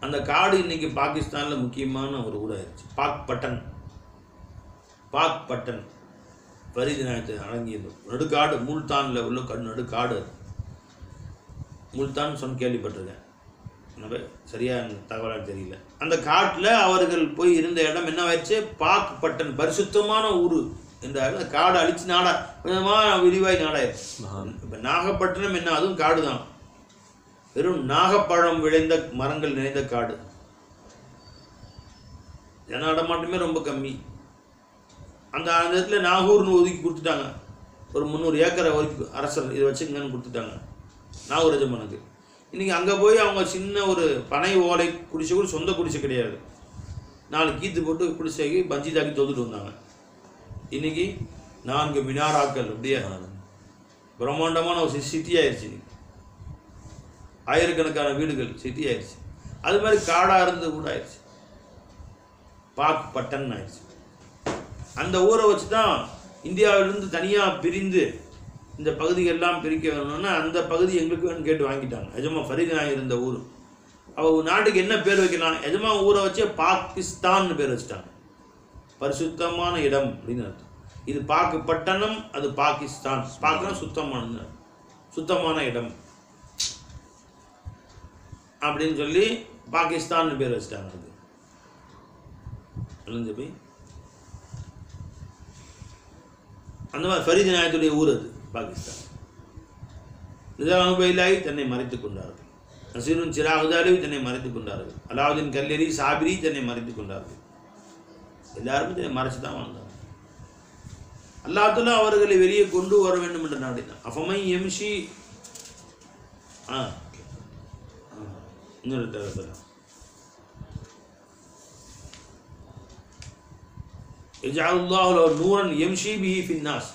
அந்த காடு இன்னைக்கு பாகிஸ்தானில் முக்கியமான ஒரு ஊராயிருச்சு. பாக் பட்டன் ஃபரீது நாயகத்தை அடங்கியது நடுக்காடு. முல்தானில் உள்ள நடுக்காடு. முல்தான் சொன்ன கேள்விப்பட்டிருக்கேன், சரியான தகவலாக தெரியல. அந்த காட்டில் அவர்கள் போய் இருந்த இடம் என்னவாயிடுச்சு, பாக் பட்டன், பரிசுத்தமான ஊர் என்றால் அந்த காடை அழிச்சு நாடா கொஞ்சமாக விரிவாய் நாடாயிருச்சு. இப்போ நாகப்பட்டினம் என்ன, அதுவும் காடு தான். வெறும் நாகப்பழம் விளைந்த மரங்கள் நிறைந்த காடு. ஜன நடமாட்டமே ரொம்ப கம்மி. அந்த இடத்துல நாகூர்னு ஒதுக்கி கொடுத்துட்டாங்க. ஒரு 300 ஏக்கரை ஒதுக்கி அரசர் இதை வச்சுக்கங்கன்னு கொடுத்துட்டாங்க நாகூர் எஜமானுக்கு. இன்றைக்கி அங்கே போய் அவங்க சின்ன ஒரு பனை ஓலை குடிசை கூட சொந்த குடிசை கிடையாது. 4 கீத்து போட்டு குடிசைக்கு பஞ்சி தாக்கி தொந்துட்டு வந்தாங்க. இன்றைக்கி 4 மினாராக்கள் அப்படியே பிரம்மாண்டமான ஒரு சிட்டி ஆயிடுச்சு. இன்னைக்கு ஆயிரக்கணக்கான வீடுகள் சிட்டி ஆயிடுச்சு. அது மாதிரி காடாக இருந்து கூட ஆயிடுச்சு. பாக் பட்டன் ஆயிடுச்சு. அந்த ஊரை வச்சு தான் இந்தியாவிலிருந்து தனியாக பிரிந்து இந்த பகுதிகளெல்லாம் பிரிக்க வேணும்னா அந்த பகுதி எங்களுக்கு வேணும்னு கேட்டு வாங்கிட்டாங்க. எஜமா ஃபரீது நாயகம் இருந்த ஊர். அவள் நாட்டுக்கு என்ன பேர் வைக்கலாம், எஜமா ஊரை வச்சே பாகிஸ்தான்னு பேர் வச்சுட்டாங்க. பரிசுத்தமான இடம் அப்படின்னு அர்த்தம். இது பாக்கு பட்டணம், அது பாகிஸ்தான். பாக்குனா சுத்தமான சுத்தமான இடம் அப்படின்னு சொல்லி பாகிஸ்தான் பேர் வச்சுட்டாங்க. அது போய் அந்த மாதிரி ஃபரீது நாயகத்துடைய ஊர் அது பாகிஸ்தான். நிஸாமுபே இலாஹி தன்னை மறைத்துக் கொண்டார்கள். நசீருன் சிராகுதாலி தன்னை மறைத்துக் கொண்டார்கள். அலாவுதீன் கல்லரி சாபிரி தன்னை மறைத்துக் கொண்டார்கள். எல்லாருமே தன்னை மறைச்சு தான் வாழ்ந்தாங்க. அல்லாஹ் தஆலா அவர்களை வெளியே கொண்டு வர வேண்டும் என்ற நாடினான். அஃபமை எம்ஷி இன்னொரு தடவை யஜஅலுல்லாஹு லஹு நூரன் யம்ஷி பிஹி ஃபின்னாஸ்.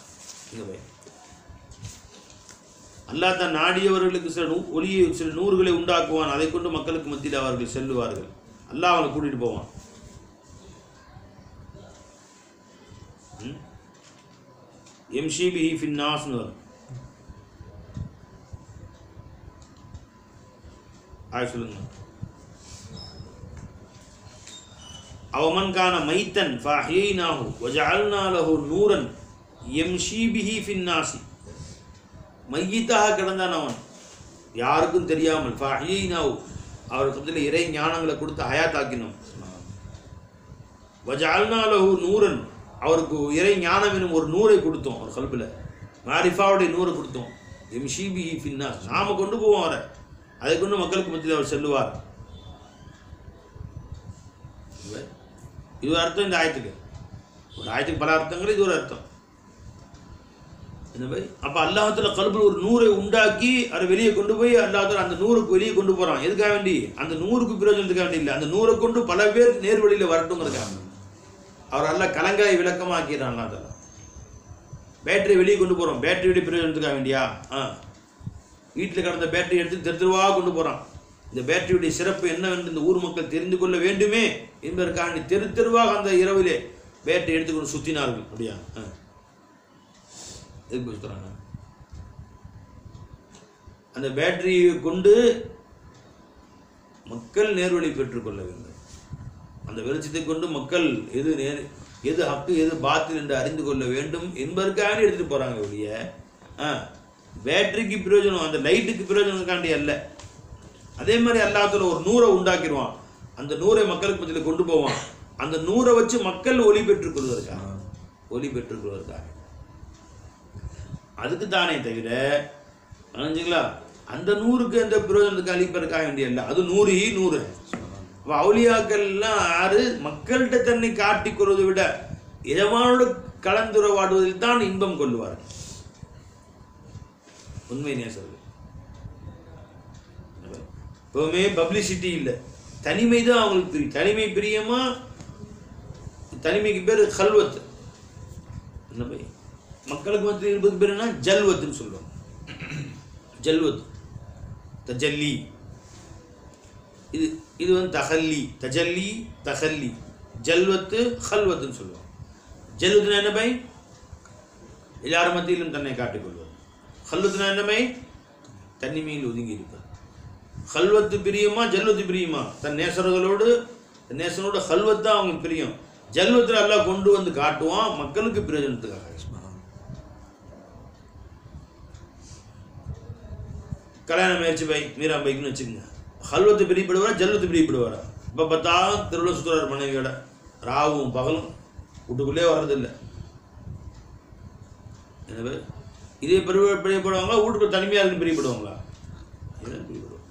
அல்லாஹ் தான் நாடியவர்களுக்கு சில நூறுகளை உண்டாக்குவான். அதை கொண்டு மக்களுக்கு மத்தியில் அவர்கள் செல்லுவார்கள். அல்லாஹ் அவனை கூட்டிட்டு போவான். யம்ஷி பிஹி ஃபின்னாஸ்னு வரும். சொல்லுங்க. அவமன் கான மைத்தன் ஃபஹ்யைனாஹு வஜஅல்னா லஹு நூரன் யம்ஷி பிஹி ஃபின்னாஸி. மையித்தாக கிடந்தான் அவன், யாருக்கும் தெரியாமல் ஃபஹீனாவு அவருக்கு பதில் இறை ஞானங்களை கொடுத்து ஹயாத்தாக்கினோம். வஜஅல்னா லஹு நூரன் அவருக்கு இறை ஞானம் எனும் ஒரு நூரை கொடுத்தோம். அவர் கல்பில் மாரிஃபாவுடைய நூரை கொடுத்தோம். எம்ஷி பிஹி ஃபின்னாஸ் நாம கொண்டு போவோம் அவரை, அதை கொண்டு மக்களுக்கு மத்தியில் அவர் செல்லுவார். இது ஒரு அர்த்தம். இந்த ஆயத்துக்கு ஒரு ஆயத்துக்கு பல அர்த்தங்கள், இது ஒரு அர்த்தம். அப்போ அல்லாஹ்வுத்தாலா கல்பில் ஒரு நூரை உண்டாக்கி அதை வெளியே கொண்டு போய் அல்லாஹ்வுத்தாலா அந்த நூறுக்கு வெளியே கொண்டு போகிறான். எதுக்காக வேண்டி? அந்த நூறுக்கு பிரயோஜனத்துக்காக வேண்டி இல்லை, அந்த நூரை கொண்டு பல பேர் நேர்வழியில் வரட்டுங்கிறதுக்காக. அவர் எல்லாம் கலங்காய் விளக்கமாக்கிறான் அல்லாஹ்வுத்தாலா. பேட்டரி வெளியே கொண்டு போகிறோம், பேட்டரி வெளியே பிரயோஜனத்துக்காக வேண்டியா? வீட்டில் கடந்த பேட்டரி எடுத்து தெருவாக கொண்டு போகிறான். இந்த பேட்டரியுடைய சிறப்பு என்னவென்று இந்த ஊர் மக்கள் தெரிந்து கொள்ள வேண்டுமே என்பதற்காக தெருவாக அந்த இரவிலே பேட்டரி எடுத்துக்கொண்டு சுற்றினார்கள். அப்படியா? எதுக்கு சுற்றுறாங்க? அந்த பேட்டரியை கொண்டு மக்கள் நேர்வழி பெற்றுக்கொள்ள வேண்டும். அந்த வெளிச்சத்தை கொண்டு மக்கள் எது ஹக்கு எது பாத்தில் என்று அறிந்து கொள்ள வேண்டும் என்பதற்காக எடுத்துகிட்டு போகிறாங்க. வெளிய பேட்டரிக்கு பிரயோஜனம், அந்த லைட்டுக்கு பிரயோஜனத்துக்காண்டி அல்ல. அதே மாதிரி அல்லாஹ்வுத்தாலா ஒரு நூரை உண்டாக்கிடுவான், அந்த நூரை மக்களுக்கு மத்தியில் கொண்டு போவான். அந்த நூரை வச்சு மக்கள் ஒளி பெற்றுக்கொள்வதற்காக அதுக்கு தானே தவிர நினைஞ்சுங்களா அந்த நூறுக்கு அந்த பிரயோஜனத்துக்கு அளிப்பதற்காக வேண்டிய இல்லை. அது நூறு அவுலியாக்கள்லாம் யாரு மக்கள்கிட்ட தன்னை காட்டிக்கொள்வதை விட எஜமானோடு கலந்துரையாடுவதில் தான் இன்பம் கொள்வார்கள் உண்மை நேசர்கள். எப்பவுமே பப்ளிசிட்டி இல்லை, தனிமை தான் அவங்களுக்கு பிரியம். தனிமை பிரியமா? தனிமைக்கு பேர் கல்வத். மக்களுக்கு மத்தியில் இருப்பதுக்கு பேர் என்ன? ஜல்வத்துன்னு சொல்லுவாங்க. ஜல்வத் தஜல்லி, இது தஹல்லி. தஹல்லி ஜல்வத்து ஹல்வத்துன்னு சொல்லுவாங்க. ஜல்வத்துனா என்ன பை? எல்லாரும் மத்தியிலும் தன்னை காட்டிக்கொள்வது. ஹல்வத்துனா என்ன பை? தனிமையில் ஒதுங்கி இருப்பது. ஹல்வத்து பிரியுமா ஜல்வத்து பிரியுமா? தன் நேசரோடு ஹல்வத் தான் அவங்களுக்கு பிரியும். ஜல்வத்தில் எல்லாம் கொண்டு வந்து காட்டுவான் மக்களுக்கு பிரயோஜனத்துக்காக. கல்யாணம் முயற்சி பை மீரா பைக்குன்னு வச்சுக்கோங்க. ஹல்வத்து பிரியப்படுவாரா ஜல்வத்து பிரியப்படுவாரா? இப்போ பார்த்தா திருவிழா சுற்றுறார் மனைவியோட, ராவும் பகலும் வீட்டுக்குள்ளே வர்றதில்லை. எனவே இதே பிரியப்படுவாங்களா? வீட்டுக்குள்ள தனிமையாக இருந்து பிரியப்படுவாங்களா? பிரியப்படுவாங்க.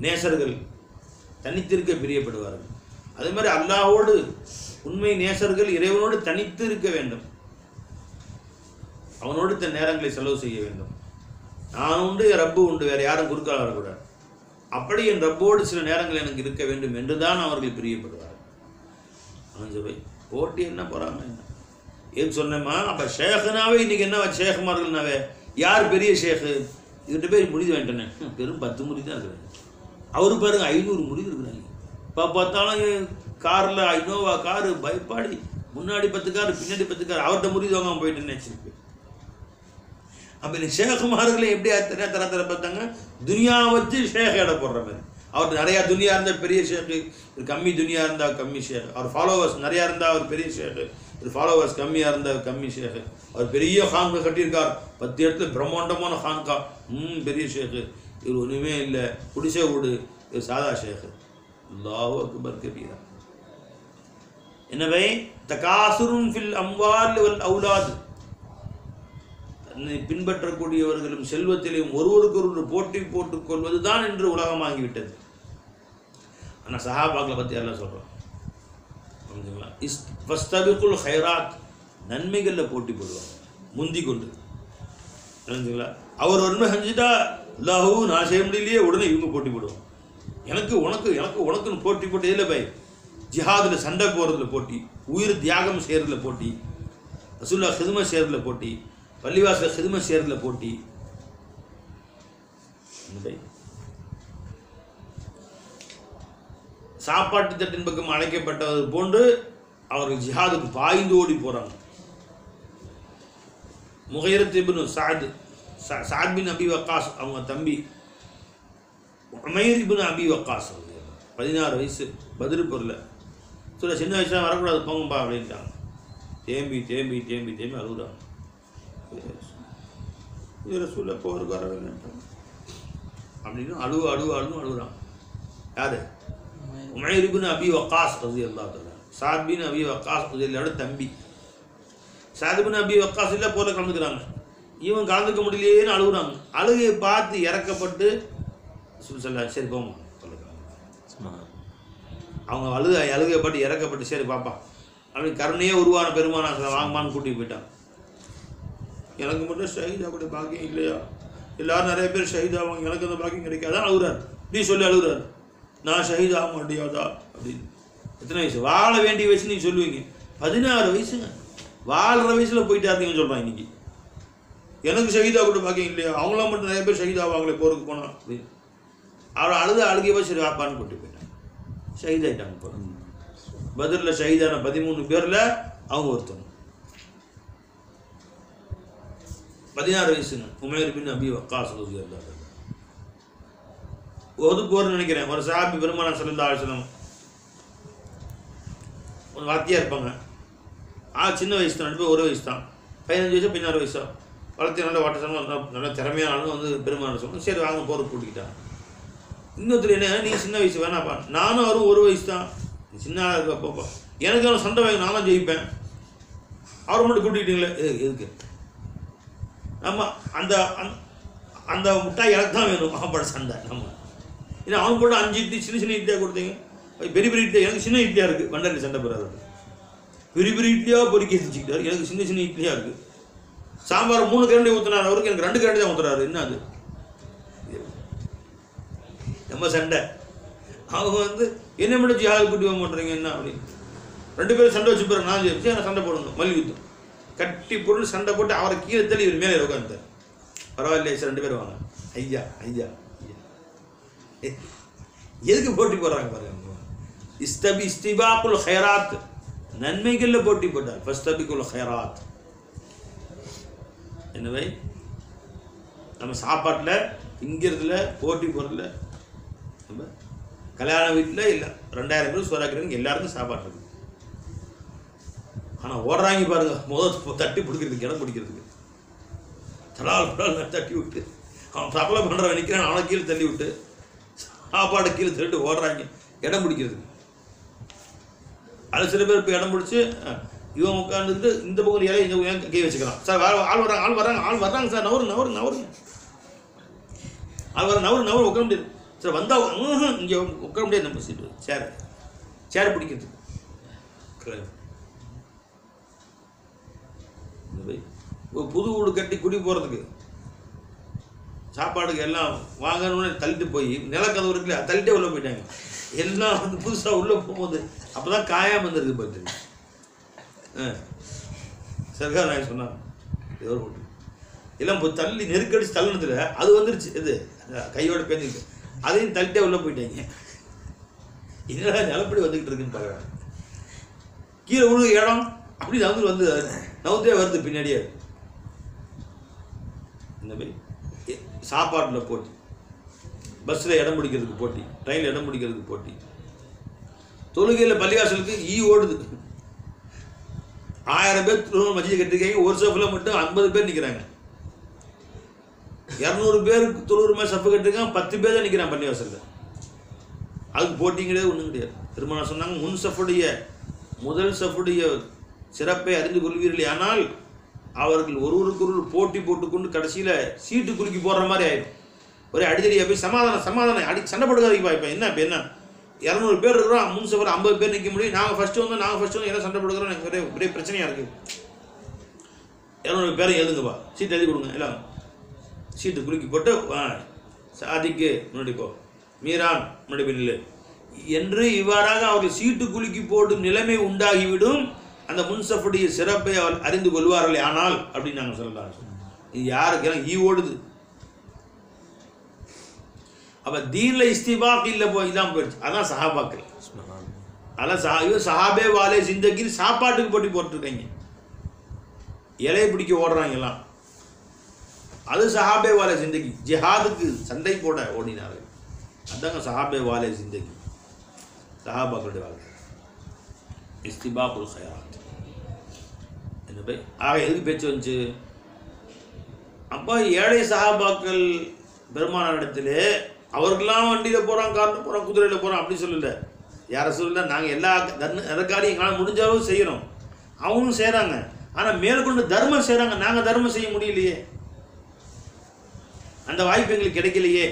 நேசர்கள் தனித்திருக்க பிரியப்படுவார்கள். அதே மாதிரி அல்லாஹ்வோடு உண்மை நேசர்கள் இறைவனோடு தனித்து இருக்க வேண்டும். அவனோடு தன் நேரங்களை செலவு செய்ய வேண்டும். நான் உண்டு, என் ரப்பு உண்டு, வேறு யாரும் குறுக்காக வரக்கூடாது. அப்படி என் ரப்போடு சில நேரங்கள் எனக்கு இருக்க வேண்டும் என்றுதான் அவர்கள் பிரியப்படுவார்கள். போட்டி என்ன போகிறாங்க என்ன ஏன் சொன்னேம்மா? அப்போ ஷேഖனாவே இன்னைக்கு என்ன ஷேഖமார்கள்னாவே யார் பெரிய ஷேഖு? இதுகிட்ட போய் முடிது வேண்டனே, பெரும் 10 முடி தான் இருக்கிறாங்க. அவரு பாருங்க 500 முடிவு இருக்கிறாங்க. இப்போ பார்த்தாலும் காரில் இனோவா காரு பயப்பாடி, முன்னாடி 10 காரு பின்னாடி 10 காரு, அவர்கிட்ட முடிவு வாங்காமல் போயிட்டு நினச்சிருக்கு. அப்போ இந்த ஷேഖமார்களை எப்படி தர பார்த்தாங்க? துனியா வச்சு ஷேഖ் இட போடுற மாதிரி. அவர்கிட்ட நிறையா துனியா இருந்தால் பெரிய ஷேഖு, கம்மி துனியா இருந்தால் கம்மி ஷேഖு. அவர் ஃபாலோவர்ஸ் நிறையா இருந்தால் அவர் பெரிய ஷேഖு, ஃபாலோவர்ஸ் கம்மியாக இருந்தால் கம்மி ஷேഖு. அவர் பெரிய ஹான்கா கட்டியிருக்கார், 10 இடத்துல பிரம்மாண்டமான ஹான்கா, பெரிய ஷேഖு. இவர் ஒன்றுமே இல்லை, குடிசை வீடு, இவர் சாதா ஷேഖு. அல்லாஹு அக்பர் கபீரா. எனவே தகாசுருன் ஃபில் அம்வால் வல் அவுலாத், பின்பற்றக்கூடியவர்களும் செல்வத்திலையும் ஒருவருக்கு போட்டி போட்டுக் கொள்வது தான் என்று உலகமாகிவிட்டது. ஆனால் சஹாபாக்களை பற்றி எல்லாம் சொல்கிறோம். ஃபஸ்தபிகுல் ஹைராத், நன்மைகளில் போட்டி போடுவாங்க முந்தி கொண்டு. தெரிஞ்சுங்களா? அவர் ஒன்று செஞ்சுட்டா அல்லாஹூ நான் செய்ய முடியலையே, உடனே இவங்க போட்டி போடுவோம். எனக்கு உனக்கு எனக்கு உனக்குன்னு போட்டி போட்டு இதில் பை ஜிஹாதில் சண்டை போகிறதுல போட்டி, உயிர் தியாகம் செய்கிறதுல போட்டி, ரசூலுல்லாஹ் ஹிதுமத் செய்கிறதுல போட்டி, பள்ளிவாசல் ஹிதுமத் செய்கிறதுல போட்டி. சாப்பாட்டு தட்டின் பக்கம் அழைக்கப்பட்டது போன்று அவர்கள் ஜிஹாதுக்கு பாய்ந்து ஓடி போகிறாங்க. முகைரத் இப்னு சாத் பின் அபி வக்காஸ் அவங்க தம்பி உமைர் இப்னு அபி வக்காஸ் 16 வயசு பத்ர் போரில் சொல்ல, சின்ன வயசுலாம் வரக்கூடாது போங்கப்பா அப்படின்ட்டாங்க. தேம்பி தேம்பி தேம்பி தேம்பி அழுகுறாங்க. ரசூலுல்லாஹ் போருக்கு வர வேண்டாம். அப்படின்னு அழுகுறான். யாரு? உமைர் இப்னு அபி வக்காஸ் ரலியல்லாஹு தஆலா. சாத் பின் அபி வக்காஸ் ரலியல்லாஹு தம்பி. சாத் பின் அபி வக்காஸ் இல்லை போல கலந்துக்கிறாங்க. இவன் கலந்துக்க முடியலையேன்னு அழுகுறாங்க. அழுகையை பார்த்து இறக்கப்பட்டு சொல்லலாம், சரி போமா சொல்லுறாங்க. அவங்க அழுகையை பார்த்து இறக்கப்பட்டு சரி பாப்பா அப்படின்னு கருணையே உருவான பெருமானா வாங்கமான்னு கூட்டிட்டு போயிட்டான். எனக்கு மட்டும் ஷஹீதா கூட பாக்கியம் இல்லையா? எல்லாரும் நிறைய பேர் ஷஹீதாவாங்க, எனக்கு அந்த பாக்கியம் கிடைக்காதான் அழுகுறாரு. நீ சொல்லி அழுகுறாரு, நான் ஷஹீத் ஆக மாட்டியாதா அப்படின்னு. எத்தனை வயசு? வாழ வேண்டிய வயசு நீ சொல்லுவீங்க. 16 வயசுங்க. வாழ்கிற வயசில் போயிட்டாருன்னு சொல்கிறான் இன்னைக்கு. எனக்கு ஷஹீதா கூட பாக்கியம் இல்லையா? அவங்களாம் மட்டும் நிறைய பேர் ஷஹீதாவாங்களே போருக்கு போனா அப்படின்னு. அவரை அழுகையோ சரி வாப்பான்னு கூட்டி போயிட்டாங்க. ஷஹீத் ஆகிட்டாங்க. போல பத்ரில் ஷஹீதான 13 பேரில் அவங்க ஒருத்தவங்க. 16 வயசுங்க. உமைர் பின் அபி வக்காஸ் ரலியல்லாஹு தஆலா. உஹது போர்னு நினைக்கிறேன். ஒரு சஹாபி பெருமானார் ஸல்லல்லாஹு அலைஹி வஸல்லம் ஒரு வாத்தியா இருப்பாங்க. சின்ன வயசு தான், 2 பேர் ஒரு வயசு தான். 15 வயசு 16 வயசா வளர்த்து நல்ல வாட்டசனம் நல்ல திறமையான வந்து பெருமானார் சொல்லணும். சரி வாங்க போருக்கு கூட்டிக்கிட்டான். இன்னொருத்தர் என்ன, நீ சின்ன வயசு வேணாப்பா, நானும் வரும் ஒரு வயசு தான், சின்ன இருக்கப்பா, எனக்கு அவன் சண்டை வாங்கி நானும் ஜெயிப்பேன், அவரை மட்டும் கூட்டிக்கிட்டீங்களே எதுக்கு? நம்ம அந்த அந்த முட்டாய் எனக்கு தான் வேணும். அவன் சண்டை நம்ம ஏன்னா அவன் கூட 5 இட்லி சின்ன இட்லியாக கொடுத்தீங்க, பெரிய பெரிய இட்லியாக, எனக்கு சின்ன இட்லியாக இருக்குது. வண்டரில் சண்டை போகிறாரு. பெரிய பெரிய இட்லியாக பொறுக்கி வச்சுக்கிட்டார், எனக்கு சின்ன இட்லியாக இருக்குது. சாம்பார் 3 கரண்டி ஊற்றுனார் அவருக்கு, எனக்கு 2 கரண்டி தான் ஊற்றுறாரு. என்ன அது நம்ம சண்டை? அவங்க வந்து என்ன மட்டும் ஜிஹாது கூட்டி போக மாட்டேறீங்க என்ன அப்படின்னு 2 பேரும் சண்டை வச்சு போகிறாங்க. நான் ஜெயிச்சு சண்டை போடணும். மல்யுத்தம் கட்டி பொருள் சண்டை போட்டு அவரை கீழே தள்ளி இவர் மேலே உட்காந்துட்டார். பரவாயில்லையே சார் 2 பேர் வாங்க. ஐயா ஐயா ஐயா எதுக்கு போட்டி போடுறாங்க பாருங்க. இஸ்திபாக்குல் ஹைராத், நன்மைகளில் போட்டி போட்டார். ஃபஸ்தபிக்குல் ஹைராத். எனவே நம்ம சாப்பாட்டில் திங்கிறதுல போட்டி போடுறதுல, நம்ம கல்யாண வீட்டில் இல்லை 2000 பேர் சோறாக்குறதுக்கு எல்லாருக்கும் சாப்பாடு இருக்குது. ஆனால் ஓடுறாங்க பாருங்க, முதல் தட்டி பிடிக்கிறதுக்கு, இடம் பிடிக்கிறதுக்கு. தலால் தட்டி விட்டு அவன் சப்பலை பண்ணுறவன் நிற்கிறான், அவனை கீழே தள்ளி விட்டு சாப்பாடு கீழே தள்ளிட்டு ஓடுறாங்க இடம் பிடிக்கிறதுக்கு. அது சில பேர் இப்போ இடம் பிடிச்சி இவன் உட்காந்துட்டு இந்த பக்கம் இலையை இந்த கை வச்சுக்கிறான். சார் ஆள் வர்றாங்க சார், நவருங்க ஆள் வர நவரு உட்கார முடியாது சார். வந்தால் இங்கே உட்கார முடியாது. நம்ம சீட்டு சேர் பிடிக்கிறதுக்கு. புது வீடு கட்டி குடி போகிறதுக்கு சாப்பாடுக்கு எல்லாம் வாங்கணும்னு தள்ளிட்டு போய் நிலக்கதவு இருக்குல்ல தள்ளிட்டே உள்ளே போயிட்டாங்க. எல்லாம் வந்து புதுசாக உள்ளே போகும்போது அப்போ தான் காயாமல் வந்துருக்கு பார்த்து. சர்கார் நாயக் சொன்னாங்க ஏதோ போட்டு எல்லாம் போய் தள்ளி நெருக்கடிச்சு தள்ளினதுல அது வந்துருச்சு. இது கையோட பேஞ்சிருக்கு, அதையும் தள்ளிட்டே உள்ளே போயிட்டாங்க. இதெல்லாம் நிலப்படி வந்துக்கிட்டு இருக்குன்னு பார்க்குறாங்க. கீழே விழுக இடம் அப்படி வந்து நவுந்தே வருது பின்னாடியே. இந்த மாதிரி சாப்பாட்டில் போட்டி, பஸ்ஸில் இடம் பிடிக்கிறதுக்கு போட்டி, ட்ரெயினில் இடம் பிடிக்கிறதுக்கு போட்டி, தொழுகையில் பள்ளிவாசலுக்கு ஓடுது. 1000 பேர் மஸ்ஜித் கட்டிருக்காங்க, ஒரு சஃபில் மட்டும் 50 பேர் நிற்கிறாங்க. 200 பேருக்கு தொழுகிற மாதிரி சஃபு கட்டிருக்காங்க, 10 பேர் தான் நிற்கிறாங்க பள்ளிவாசலில். அதுக்கு போட்டியும் கிடையாது, ஒன்றும் கிடையாது. பெருமானார் சொன்னாங்க, முன் சஃபுடைய முதல் சஃபுடைய சிறப்பை அறிந்து கொள்வீர்கள், ஆனால் அவர்கள் ஒருவருக்கொருவர் போட்டி போட்டுக்கொண்டு கடைசியில் சீட்டு குலுக்கி போடுற மாதிரி ஆயிடும். ஒரே அடித்தடியாக போய் சமாதானம் சண்டை போடுறதுக்கு இப்போ என்ன 200 பேர் இருக்கிறோம், முன் சஃபர் 50 பேர் நிற்க முடியும். நாங்கள் ஃபஸ்ட்டு வந்தோம் எல்லாம் சண்டை போடுக்கிறோம், எனக்கு ஒரே பிரச்சனையாக இருக்குது. 200 பேரை எழுதுங்கப்பா, சீட்டு எழுதி கொடுங்க, எல்லாம் சீட்டு குலுக்கி போட்டு சாதிக்கு முன்னாடி போ, மீரான் முன்னாடி போய் நில்லு என்று இவ்வாறாக அவர்கள் சீட்டு குலுக்கி போடும் நிலைமை உண்டாகிவிடும். அந்த முன்சஃபுடைய சிறப்பை அவர் அறிந்து கொள்வார்கள். ஆனால் அப்படின்னு நாங்கள் சொல்லலாம். இது யாருக்கு ஓடுது? அப்போ தீனில் இஸ்திபாக் இல்லை இதான் போயிடுச்சு. அதான் சஹாபாக்கள். அதெல்லாம் சஹாபே வாலே ஜிந்தகி சாப்பாட்டுக்கு போட்டி போட்டுருக்காங்க, இலையை பிடிக்க ஓடுறாங்க எல்லாம். அது சஹாபே வாலே ஜிந்தகி, ஜிஹாதுக்கு சண்டை போட ஓடினார்கள். அதாங்க சஹாபே வாலே ஜிந்தகி, சஹாபாக்களுடைய வாழ்க்கை. இஸ்திபாக்குல் ஹைராத். ஆக எதுக்கு பேச்சு வந்துச்சு? அப்போ ஏழை சஹாபாக்கள் பெருமானாரிடத்திலே அவர்கள்லாம் வண்டியில் போகிறோம், காரில் போகிறோம், குதிரையில் போகிறோம் அப்படி சொல்லல. யாரை சொல்லல, நாங்கள் எல்லா அதற்காடி எங்களால் முடிஞ்ச அளவு செய்கிறோம், அவங்களும் செய்கிறாங்க. ஆனால் மேற்கொண்டு தர்மம் செய்கிறாங்க, நாங்கள் தர்மம் செய்ய முடியலையே, அந்த வாய்ப்பு எங்களுக்கு கிடைக்கலையே.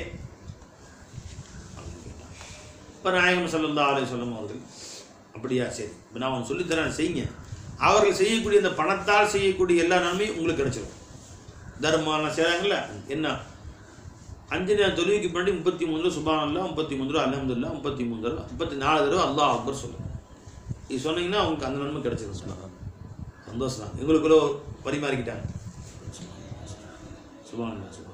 இப்போ நாயகம் ஸல்லல்லாஹு அலைஹி வஸல்லம் அவர்கள் அப்படியா, சரி இப்போ நான் அவன் சொல்லித்தரேன் செய்யுங்க. அவர்கள் செய்யக்கூடிய இந்த பணத்தால் செய்யக்கூடிய எல்லா நன்மையும் உங்களுக்கு கிடைச்சிடும். தர்மம் செய்கிறாங்கல்ல, என்ன 5 நேர தொழுகைக்கு முன்னாடி 33 சுப்ஹானல்லாஹ், 33 அல்ஹம்துலில்லாஹ், 33 34 தடவை அல்லாஹ் அக்பர் சொல்லுங்கள். இது சொன்னீங்கன்னா அவங்களுக்கு அந்த நன்மை கிடைச்சிடும். சந்தோஷம் தான், எங்களுக்குள்ள பரிமாறிக்கிட்டாங்க. சுப்ஹானல்லாஹ் சுப்ஹானல்லாஹ்.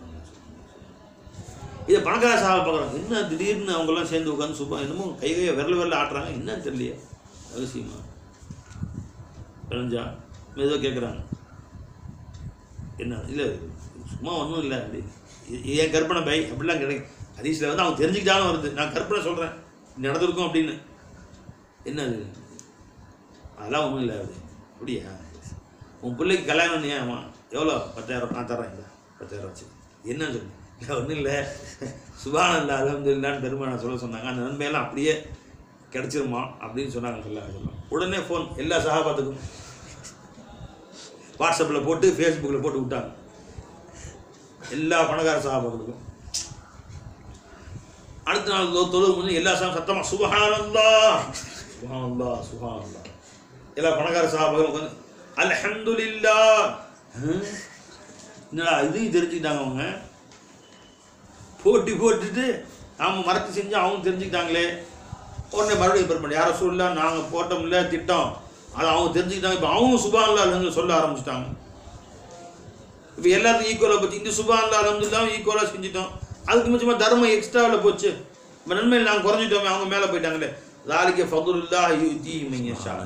இதை பணக்கார சஹாபா பார்க்குறாங்க, என்ன திடீர்னு அவங்கெல்லாம் சேர்ந்து உட்காந்து சுபா என்னமோ கையை விரல ஆட்டுறாங்க, என்னன்னு தெரியலையே, அவசியமா விளைஞ்சா மெதுவாக கேட்குறாங்க. என்ன இல்லை சும்மா ஒன்றும் இல்லை, அப்படி ஏன் கற்பனை பை அப்படிலாம் கிடைக்கும். ஹதீஸில் வந்து அவங்க தெரிஞ்சுக்கிட்டாலும் வருது, நான் கற்பனை சொல்கிறேன் நடந்திருக்கும் அப்படின்னு. என்ன அது, அதெல்லாம் ஒன்றும் இல்லை. அப்படி அப்படியா, உன் பிள்ளைக்கு கல்யாணம் நீ ஆமாம் எவ்வளோ 10,000 நான் தரேன், இல்லை 10,000 வச்சு என்னன்னு சொல்லு. இல்லை ஒன்றும் இல்லை, சுப்ஹானல்லாஹ் அல்ஹம்துலில்லாஹ்னு பெருமை நான் சொல்ல சொன்னாங்க, அந்த நன்மையெல்லாம் அப்படியே கிடச்சிருமா அப்படின்னு சொன்னாங்க. சொல்லலாம் உடனே ஃபோன் எல்லா சஹாபாத்துக்கும் வாட்ஸ்அப்பில் போட்டு ஃபேஸ்புக்கில் போட்டு விட்டாங்க, எல்லா பணக்கார சஹாபாக்களுக்கும். அடுத்த நாள் தொழுவு முடிஞ்சு எல்லா சத்தமாக சுப்ஹானல்லாஹ் சுப்ஹானல்லாஹ் சுப்ஹானல்லாஹ், எல்லா பணக்கார சஹாபாக்களும் உட்காந்து அல்ஹம்துலில்லாஹ். என்னடா இது தெரிஞ்சுக்கிட்டாங்க அவங்க, போட்டி போட்டுட்டு நாம் மறத்து செஞ்சு அவங்க தெரிஞ்சுக்கிட்டாங்களே. உடனே மறுபடியும் பெருமை யாரை சொல்லலாம், நாங்கள் போட்டோம்ல திட்டம், அதை அவங்க தெரிஞ்சுக்கிட்டாங்க. இப்போ அவங்க சுப்ஹானல்லாஹ் அல்ஹம்துலில்லாஹ் சொல்ல ஆரம்பிச்சிட்டாங்க. இப்போ எல்லாத்துக்கும் ஈக்குவலாக போச்சு, இந்த சுப்ஹானல்லாஹ் அல்ஹம்துலில்லாஹ் ஈக்குவலாக செஞ்சுட்டோம், அதுக்கு மிச்சமாக தர்மம் எக்ஸ்ட்ராவில் போச்சு, இப்போ நன்மையில் நாங்கள் குறைஞ்சிட்டோமே, அவங்க மேலே போயிட்டாங்களே. ذَلِكَ فَضْلُ اللَّهِ يُؤْتِيهِ مَن يَشَاءُ.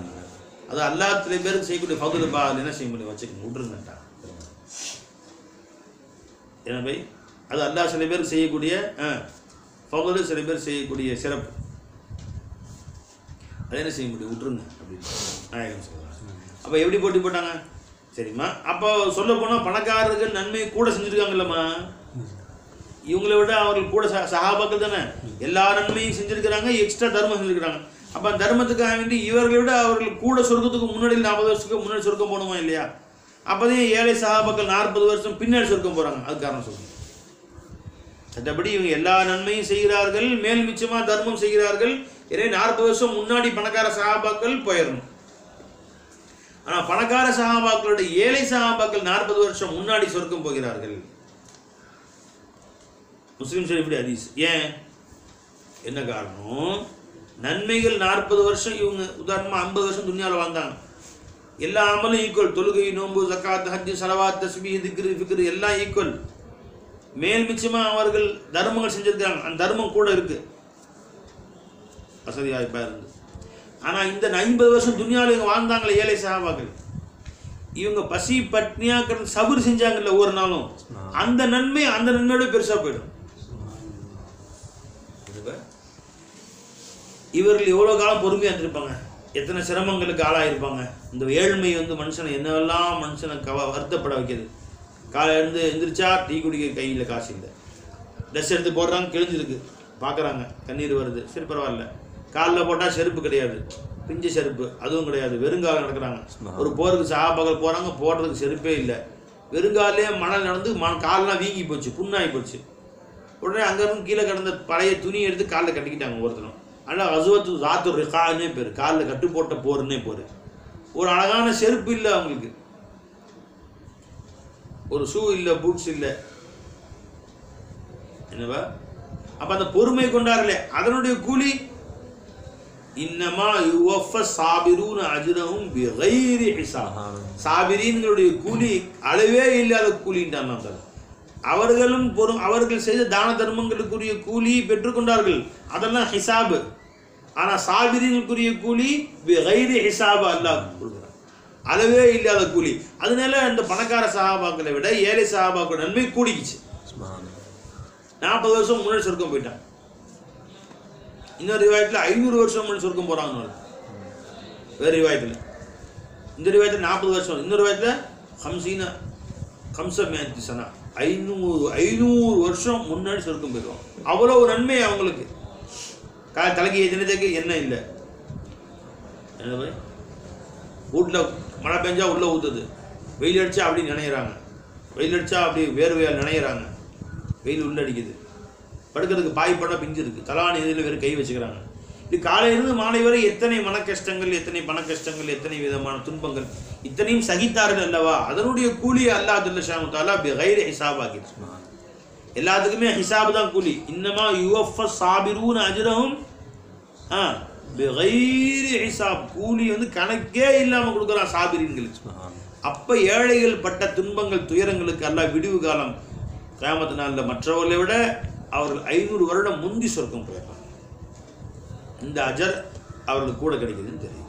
அது அல்லாஹ் சில பேருக்கு செய்யக்கூடிய ஃபதுல் பா, என்ன செய்ய முடியும், வச்சுக்கணும் விட்டுருங்கட்டா. ஏன்னா பை அது அல்லாஹ் சில பேருக்கு செய்யக்கூடிய ஃபதுல், சில பேர் செய்யக்கூடிய சிறப்பு, அதை என்ன செய்ய முடியும், விட்டுருங்க அப்படின்னு நாயகம் சொல்கிறாங்க. அப்போ எப்படி போட்டி போட்டாங்க சரிம்மா? அப்போ சொல்ல போனால் பணக்காரர்கள் நன்மை கூட செஞ்சுருக்காங்கல்லம்மா, இவங்களை விட அவர்கள் கூட சஹாபாக்கள் தானே எல்லா நன்மையும் செஞ்சுருக்கிறாங்க, எக்ஸ்ட்ரா தர்மம் செஞ்சுருக்கிறாங்க. அப்போ தர்மத்துக்காக வேண்டி இவர்களை விட அவர்கள் கூட சொர்க்கத்துக்கு முன்னாடி 40 வருஷத்துக்கு முன்னாடி சொர்க்கம் போகணுமா இல்லையா? அப்போதான் ஏழை சஹாபாக்கள் 40 வருஷம் பின்னாடி சொர்க்கம் போகிறாங்க. அது காரணம் சொல்லுங்கள். மற்றபடி இவங்க எல்லா நன்மையும் செய்கிறார்கள், மேல் மிச்சமாக தர்மம் செய்கிறார்கள். எனவே 40 வருஷம் முன்னாடி பணக்கார சஹாபாக்கள் போயிடணும். ஆனால் பணக்கார சஹாபாக்களோட ஏழை சஹாபாக்கள் 40 வருஷம் முன்னாடி சொர்க்கம் போகிறார்கள். முஸ்லிம் ஷரீஃப் ஹதீஸ். ஏன், என்ன காரணம்? நன்மைகள் 40 வருஷம் இவங்க உதாரணமாக 50 வருஷம் துன்யாவில் வாழ்ந்தாங்க, எல்லா அமலும் ஈக்குவல், தொழுகை, நோன்பு, ஜக்காத், ஹஜ், ஸலவாத், தஸ்பீஹ், திக்ர், ஃபிக்ர் எல்லாம் ஈக்குவல். மேல் மிச்சமாக அவர்கள் தர்மங்கள் செஞ்சிருக்கிறாங்க, அந்த தர்மம் கூட இருக்கு, வசதி வாய்ப்பாக இருந்து. ஆனால் இந்த 50 வருஷம் துன்யாவில் இவங்க வாழ்ந்தாங்களே ஏழை சஹாபாக்கள், இவங்க பசி பட்னியாக கிடந்து சபர் செஞ்சாங்கல்ல ஒவ்வொரு நாளும், அந்த நன்மையோட பெருசாக போயிடும். இவர்கள் எவ்வளோ காலம் பொறுமையாக இருந்திருப்பாங்க, எத்தனை சிரமங்களுக்கு ஆளாயிருப்பாங்க. இந்த ஏழ்மை வந்து மனுஷனை என்னவெல்லாம் மனுஷனை வருத்தப்பட வைக்கிது. காலை எந்திரிச்சா டீ குடிக்க கையில் காசு இல்லை, ட்ரெஸ் எடுத்து போடுறாங்க கிழிஞ்சிருக்கு, பார்க்குறாங்க கண்ணீர் வருது, சரி பரவாயில்ல. காலில் போட்டால் செருப்பு கிடையாது, பிஞ்சு செருப்பு அதுவும் கிடையாது, வெறுங்காலம் நடக்கிறாங்க. ஒரு போருக்கு சஹாபாக்கள் போகிறாங்க, போடுறதுக்கு செருப்பே இல்லை, வெறுங்காலே மணல் நடந்து காலெலாம் வீங்கி போச்சு, புண்ணாகி போச்சு. உடனே அங்கேருந்து கீழே கிடந்த பழைய துணி எடுத்து காலில் கட்டிக்கிட்டாங்க ஒருத்தரும். ஆனால் அசுவத்து ஜாத்து ரிகான்னே பேர், காலில் கட்டு போட்ட போருன்னே போர். ஒரு அழகான செருப்பு இல்லை அவங்களுக்கு, ஒரு ஷூ இல்லை, பூட்ஸ் இல்லை. என்னவா? அப்போ அந்த பொறுமை கொண்டார்களே அதனுடைய கூலி இன்னமா யுவஃப சாபிரூன அஜ்ரஹும் பிகைரி ஹிசாப். சாபிரீன்களுடைய கூலி அளவே இல்லாத கூலின்றாங்க. அவர்கள் செய்த தான தர்மங்களுக்குரிய கூலி பெற்றுக்கொண்டார்கள், அதெல்லாம் ஹிசாபு. ஆனால் சாபிரீன்களுக்குரிய கூலி பிகைரி ஹிசாப் அல்லாஹ் கொடுக்குறான், அளவே இல்லாத கூலி. அதனால அந்த பணக்கார சஹாபாக்களை விட ஏழை சஹாபாக்கள் நன்மை கூடிக்குச்சு. 40 வருஷம் முன்னாடி சொர்க்கம் போயிட்டான். இன்னொரு ரிவாயத்தில் 500 வருஷம் முன்னாடி சொர்க்கம் போகிறாங்க. வேறு ரிவாயத்தில், இந்த ரிவாயத்தில் 40 வருஷம், இன்னொரு ரிவாயத்தில் 50 சனா 500 வருஷம் முன்னாடி சொர்க்கம் போயிடுவாங்க. அவ்வளோ ஒரு நன்மை அவங்களுக்கு. தலைக்கு தினத்துக்கு என்ன இல்லை, என்ன வீட்டில் மழை பெஞ்சா உள்ளே ஊற்றுது, வெயில் அடித்தா அப்படி நினைக்கிறாங்க, வெயில் அடித்தா அப்படி வேர்வையால் நினைக்கிறாங்க, வெயில் உள்ள அடிக்குது, படுக்கிறதுக்கு பாய் பண்ண பிஞ்சு இருக்குது, தலான இதில் வேறு கை வச்சுக்கிறாங்க. இது காலையிலிருந்து மாலை வரை எத்தனை மன கஷ்டங்கள், எத்தனை பண கஷ்டங்கள், எத்தனை விதமான துன்பங்கள், இத்தனையும் சகித்தார்கள் அல்லவா? அதனுடைய கூலி அல்லாஹ் ஜல்ல ஷானு தஆலா பிகைரி ஹிசாப் ஆகிடுச்சு. எல்லாத்துக்குமே ஹிசாப் தான் கூலி. இன்னமா யுவஃபஸ் சாபிரூன அஜ்ரஹும் பிகைரி ஹிசாப். கூலி கணக்கே இல்லாமல் கொடுக்குறான் சாபிரீன்களுக்கு. அப்போ ஏழைகள் பட்ட துன்பங்கள் துயரங்களுக்கு அல்லாஹ் விடிவு காலம் கியாமத் நாளில் மற்றவர்களை விட அவர்கள் 500 வருடம் முந்தி சொர்க்கம் போயிடலாம். இந்த அஜர் அவர்களுக்கு கூட கிடைக்குதுன்னு தெரியும்.